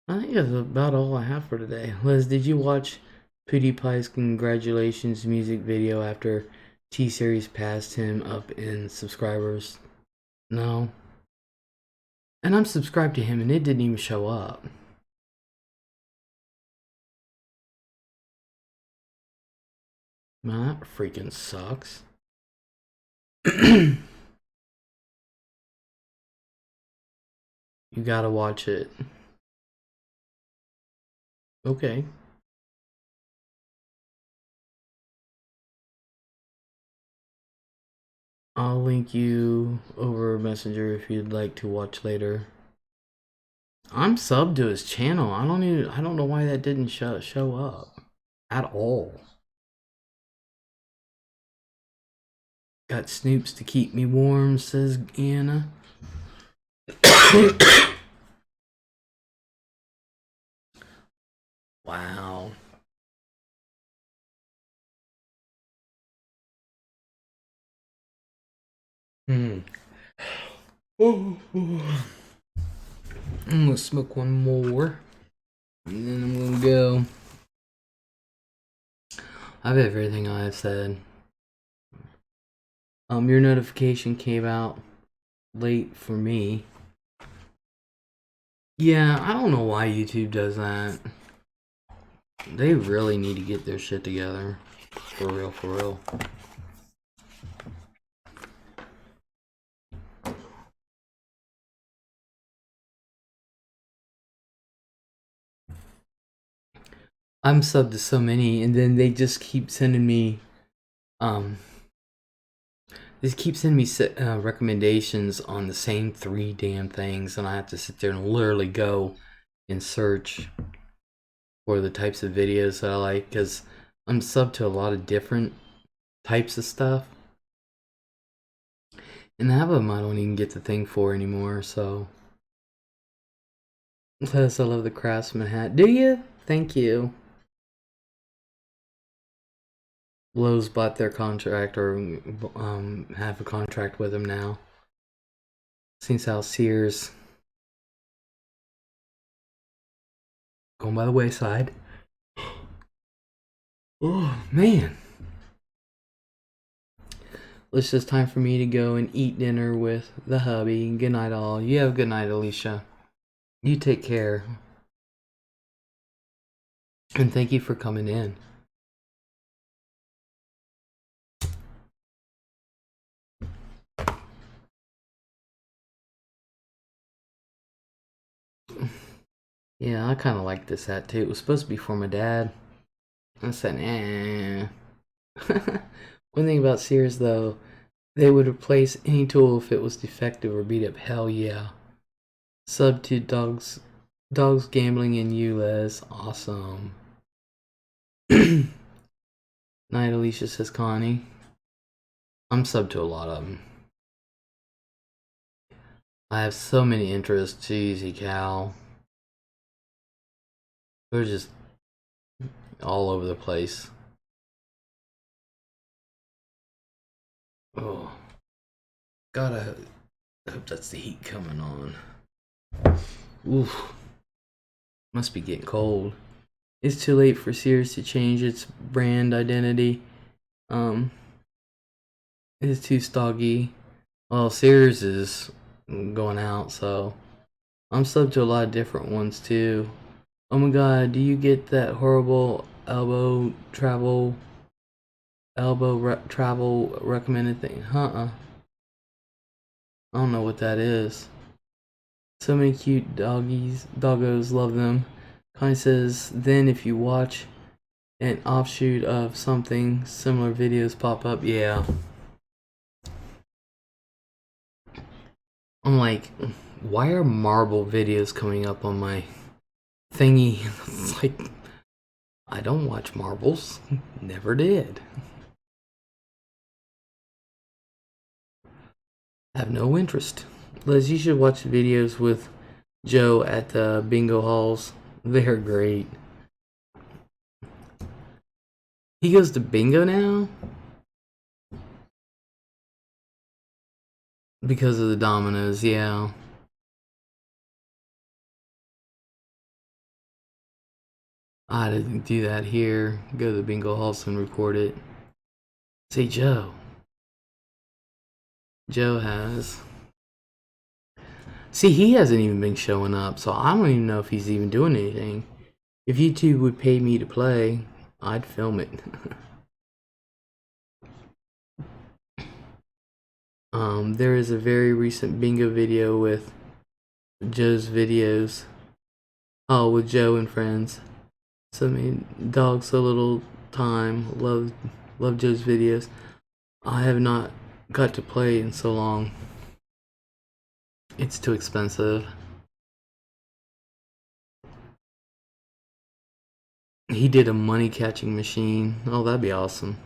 A: I think that's about all I have for today. Liz, did you watch PewDiePie's congratulations music video after T-Series passed him up in subscribers? No. And I'm subscribed to him and it didn't even show up. Man, that freaking sucks. You gotta watch it. Okay. I'll link you over Messenger if you'd like to watch later. I'm subbed to his channel. I don't know why that didn't show up at all. Got Snoops to keep me warm, says Anna. Wow. I'm gonna smoke one more, and then I'm gonna go. I've everything I've said. Your notification came out late for me. Yeah, I don't know why YouTube does that. They really need to get their shit together. For real, for real. I'm subbed to so many, and then they just keep sending me, recommendations on the same 3 damn things, and I have to sit there and literally go and search for the types of videos that I like, because I'm subbed to a lot of different types of stuff, and half of them I don't even get the thing for anymore. So, plus I love the Craftsman hat. Do you? Thank you. Lowe's bought their contract, or have a contract with them now. Since how Sears going by the wayside. Oh man. It's just time for me to go and eat dinner with the hubby. Good night all. You have a good night, Alicia. You take care. And thank you for coming in. Yeah, I kind of like this hat too. It was supposed to be for my dad. I said, eh. One thing about Sears though, they would replace any tool if it was defective or beat up. Hell yeah. Sub to dogs gambling in LEZLIE'S. Awesome. Night, Alicia, says Connie. I'm sub to a lot of them. I have so many interests. Jeezy cow. They're just all over the place. Oh. God, I hope that's the heat coming on. Oof. Must be getting cold. It's too late for Sears to change its brand identity. It's too stoggy. Well, Sears is going out, so I'm subbed to a lot of different ones too. Oh my god, do you get that horrible elbow travel Travel recommended thing. I don't know what that is. So many cute doggos, love them. Connie says, then if you watch an offshoot of something, similar videos pop up. Yeah. I'm like, why are marble videos coming up on my thingy? It's like, I don't watch marbles. Never did. Have no interest. Liz, you should watch the videos with Joe at the bingo halls. They're great. He goes to bingo now? Because of the dominoes, yeah. I didn't do that here. Go to the bingo halls and record it. Say, Joe. Joe has. See, he hasn't even been showing up, so I don't even know if he's even doing anything. If YouTube would pay me to play, I'd film it. There is a very recent bingo video with Joe's videos. Oh, with Joe and friends. So many dogs, so little time. Love Joe's videos. I have not got to play in so long. It's too expensive. He did a money catching machine. Oh, that'd be awesome.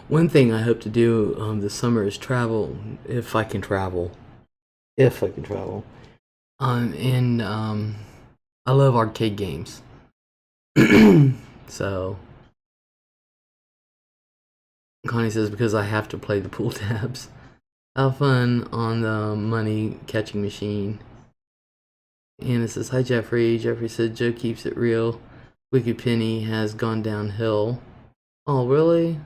A: One thing I hope to do this summer is travel, if I can travel. If I can travel. And I love arcade games. So Connie says, because I have to play the pool tabs. Have fun on the money catching machine. Anna says, hi Jeffrey. Jeffrey said, Joe keeps it real. Wicked Penny has gone downhill. Oh, really?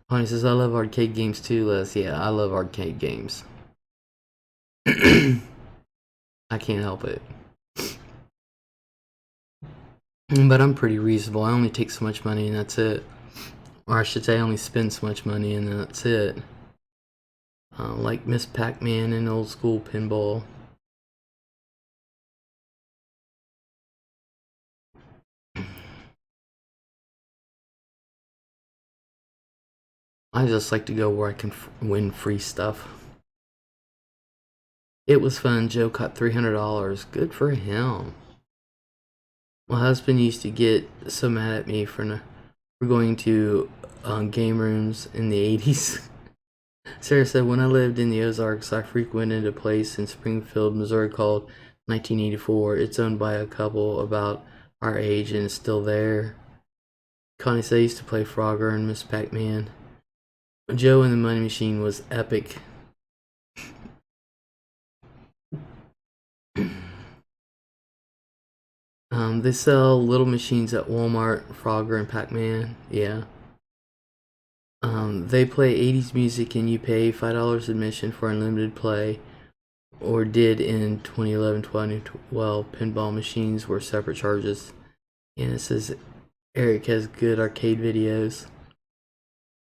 A: Connie says, I love arcade games too, Les. Yeah, I love arcade games. I can't help it. But I'm pretty reasonable. I only take so much money and that's it. Or I should say, I only spend so much money and that's it. Like Miss Pac-Man and old school pinball. I just like to go where I can win free stuff. It was fun. Joe caught $300. Good for him. My husband used to get so mad at me for going to game rooms in the 80s. Sarah said, when I lived in the Ozarks, I frequented a place in Springfield, Missouri called 1984. It's owned by a couple about our age and is still there. Connie said I used to play Frogger and Miss Pac-Man. Joe and the Money Machine was epic. They sell little machines at Walmart, Frogger and Pac-Man. Yeah. They play 80s music and you pay $5 admission for unlimited play, or did in 2011-2012. Pinball machines were separate charges. And it says Eric has good arcade videos.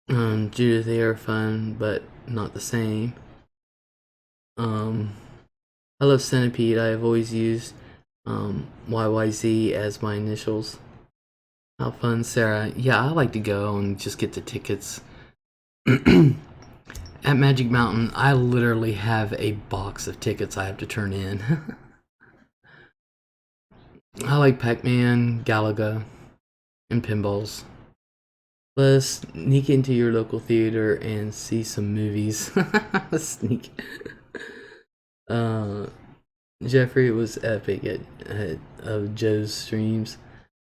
A: Judith, they are fun, but not the same. I love Centipede. I have always used YYZ as my initials. How fun, Sarah. Yeah, I like to go and just get the tickets. At Magic Mountain, I literally have a box of tickets I have to turn in. I like Pac-Man, Galaga, and pinballs. Let's sneak into your local theater and see some movies. Sneak. Jeffrey was epic of Joe's streams.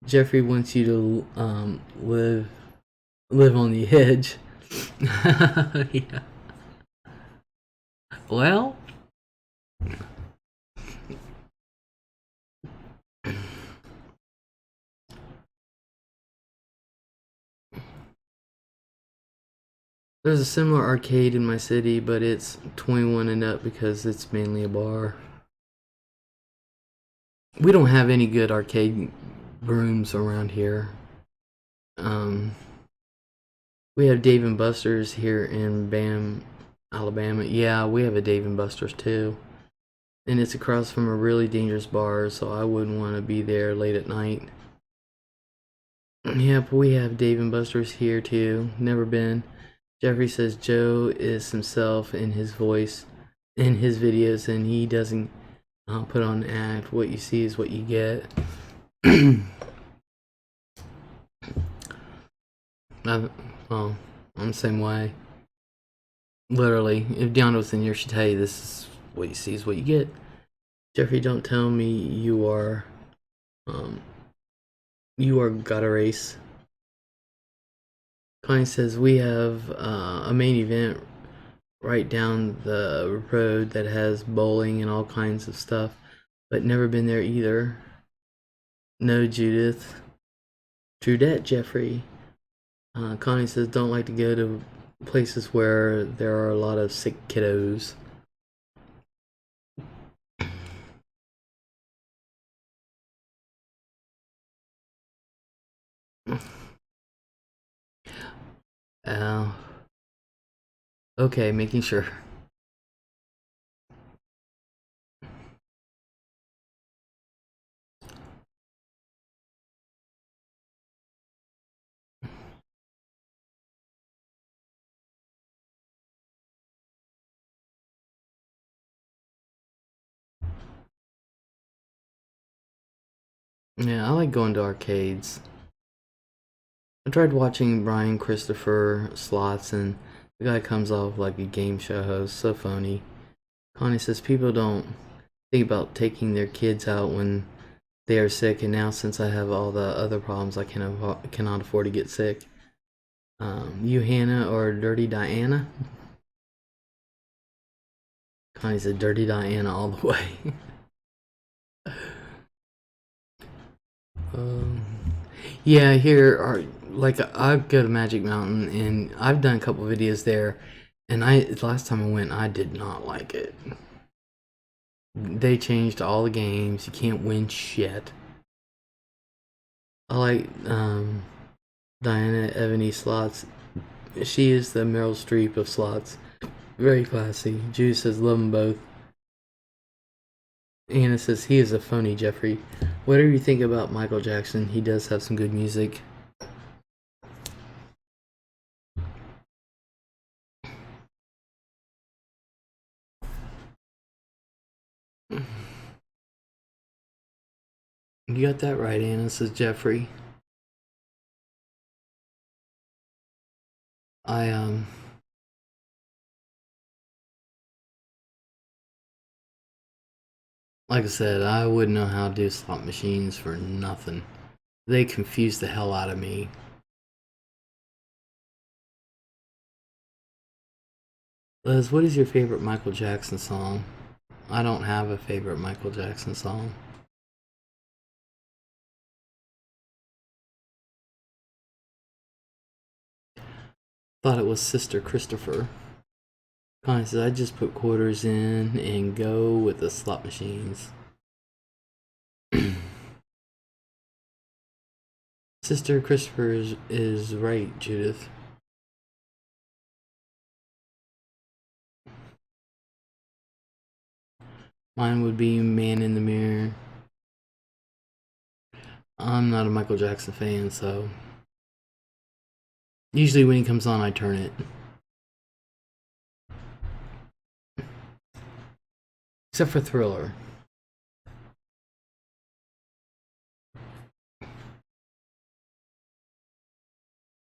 A: Jeffrey wants you to live on the edge. Yeah. Well, there's a similar arcade in my city, but it's 21 and up because it's mainly a bar. we don't have any good arcade rooms around here. We have Dave and Buster's here in Bam, Alabama. Yeah, we have a Dave and Buster's too. And it's across from a really dangerous bar, so I wouldn't want to be there late at night. Yep, we have Dave and Buster's here too. Never been. Jeffrey says Joe is himself in his voice, in his videos, and he doesn't put on an act. What you see is what you get. Well, I'm the same way. Literally, if Deanna was in here, she'd tell you this is what you see is what you get. Jeffrey, don't tell me you are got a race. Connie says we have a main event right down the road that has bowling and all kinds of stuff, but never been there either. No, Judith. True that, Jeffrey. Connie says don't like to go to places where there are a lot of sick kiddos. Okay, making sure. Yeah, I like going to arcades. I tried watching Brian Christopher Slots, and the guy comes off like a game show host. So phony. Connie says people don't think about taking their kids out when they are sick, and now since I have all the other problems, I cannot afford to get sick. You Hannah or Dirty Diana? Connie said Dirty Diana all the way. Yeah, here are like I go to Magic Mountain, and I've done a couple videos there, and last time I went, I did not like it. They changed all the games. You can't win shit. I like Diana Ebony Slots. She is the Meryl Streep of slots. Very classy. Judy says love them both. Anna says he is a phony, Jeffrey. Whatever you think about Michael Jackson, he does have some good music. You got that right, Anna, says Jeffrey. Like I said, I wouldn't know how to do slot machines for nothing. They confuse the hell out of me. Liz, what is your favorite Michael Jackson song? I don't have a favorite Michael Jackson song. Thought it was Sister Christopher. Connie says, I just put quarters in and go with the slot machines. Sister Christopher is right, Judith. Mine would be Man in the Mirror. I'm not a Michael Jackson fan, so usually when he comes on, I turn it. Except for Thriller.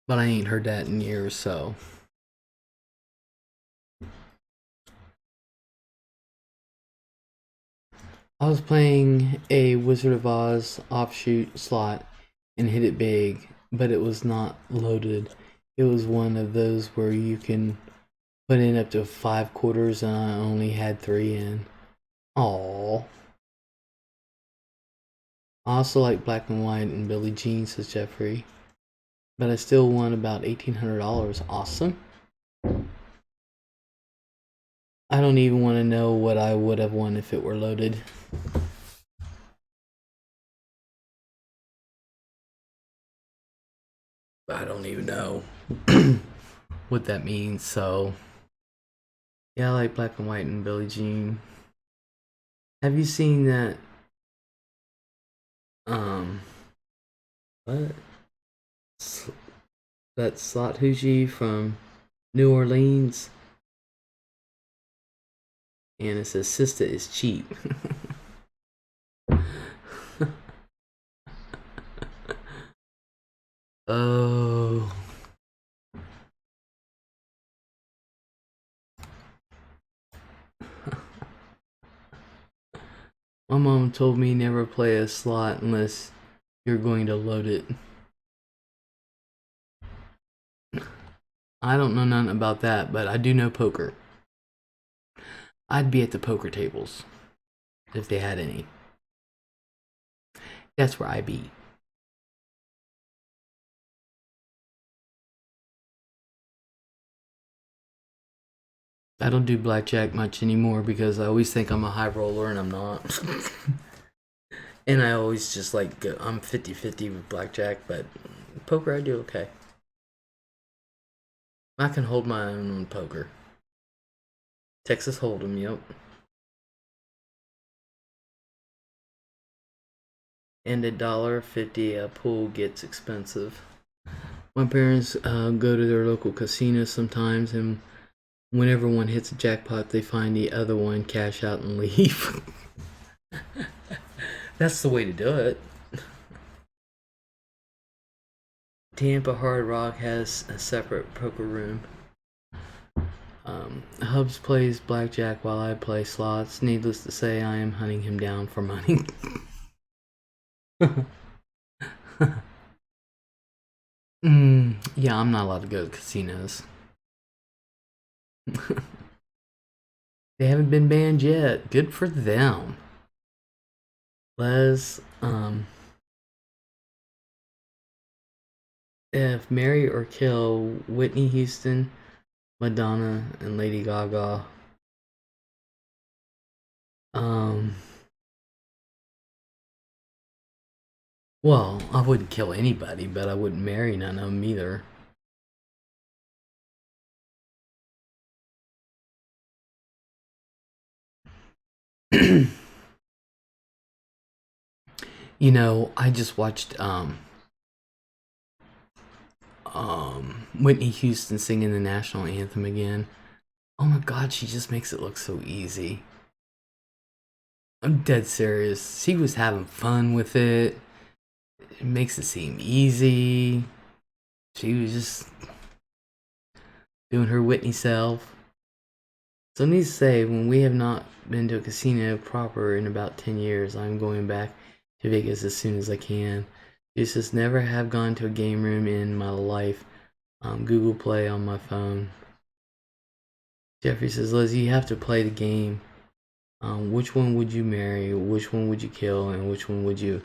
A: But I ain't heard that in years, so. I was playing a Wizard of Oz offshoot slot and hit it big, but it was not loaded. It was one of those where you can put in up to 5 quarters, and I only had 3 in. Aww. I also like Black and White and Billie Jean, says Jeffrey. But I still won about $1,800. Awesome. I don't even want to know what I would have won if it were loaded. I don't even know what that means. So yeah, I like Black and White and Billie Jean. Have you seen that? Um, what? That Slot Hoochie from New Orleans, and it says "Sister is cheap." Oh. My mom told me never play a slot unless you're going to load it. I don't know nothing about that, but I do know poker. I'd be at the poker tables if they had any. That's where I be. I don't do blackjack much anymore because I always think I'm a high roller and I'm not. And I always just like go, I'm 50-50 with blackjack, but poker I do okay. I can hold my own on poker. Texas Hold'em, yep. And $1.50 a pool gets expensive. My parents go to their local casinos sometimes, and whenever one hits a jackpot, they find the other one, cash out, and leave. That's the way to do it. Tampa Hard Rock has a separate poker room. Hubs plays blackjack while I play slots. Needless to say, I am hunting him down for money. Yeah, I'm not allowed to go to casinos. They haven't been banned yet. Good for them. Les, if marry or kill Whitney Houston, Madonna, and Lady Gaga. Well, I wouldn't kill anybody, but I wouldn't marry none of them either. You know, I just watched Whitney Houston singing the national anthem again. Oh my god, she just makes it look so easy. I'm dead serious. She was having fun with it. It makes it seem easy. She was just doing her Whitney self. So needs to say, when we have not been to a casino proper in about 10 years, I'm going back to Vegas as soon as I can. Just never have gone to a game room in my life. Google Play on my phone. Jeffrey says, Liz, you have to play the game. Which one would you marry? Which one would you kill? And which one would you...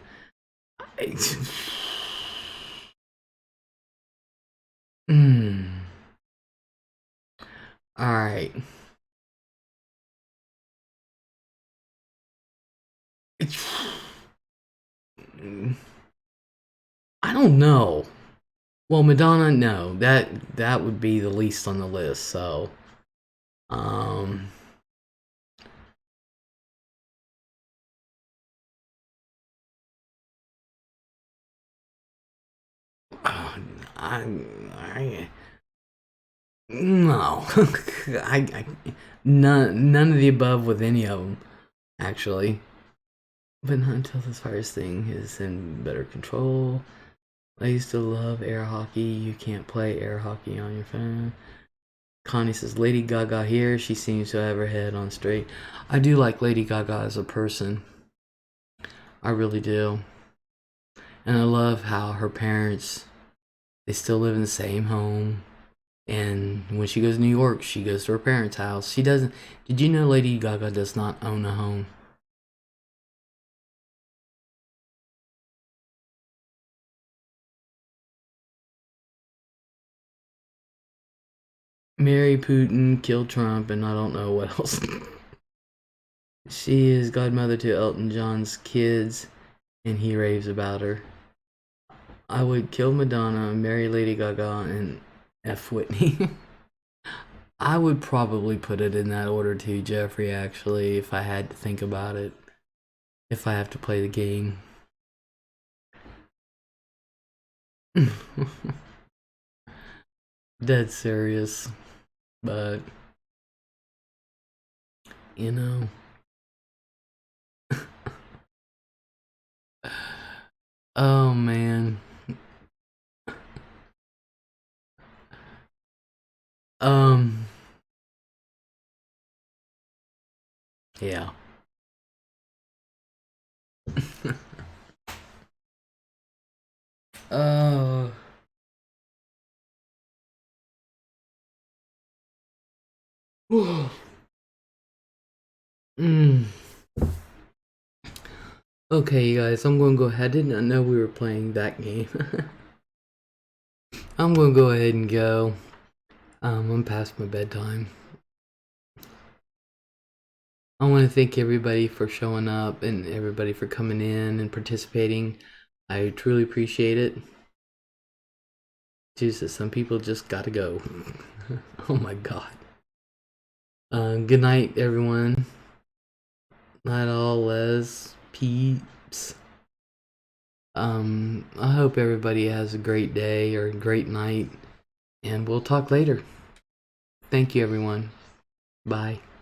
A: Alright. I don't know. Well, Madonna, no. That would be the least on the list, so... no. None of the above with any of them, actually. But not until this virus thing is in better control. I used to love air hockey. You can't play air hockey on your phone. Connie says, Lady Gaga here. She seems to have her head on straight. I do like Lady Gaga as a person. I really do. And I love how her parents, they still live in the same home. And when she goes to New York, she goes to her parents' house. She doesn't... Did you know Lady Gaga does not own a home? Marry Putin, kill Trump, and I don't know what else. She is godmother to Elton John's kids, and he raves about her. I would kill Madonna, marry Lady Gaga, and F Whitney. I would probably put it in that order too, Jeffrey, actually, if I had to think about it. If I have to play the game. Dead serious. But, you know. Oh, man. Um, yeah. Uh, mm. Okay, you guys, I'm gonna go ahead. I did not know we were playing that game. I'm gonna go ahead and go. I'm past my bedtime. I want to thank everybody for showing up and everybody for coming in and participating. I truly appreciate it. Jesus, some people just gotta go. Oh my god. Good night, everyone. Night all, Les, peeps. I hope everybody has a great day or a great night, and we'll talk later. Thank you, everyone. Bye.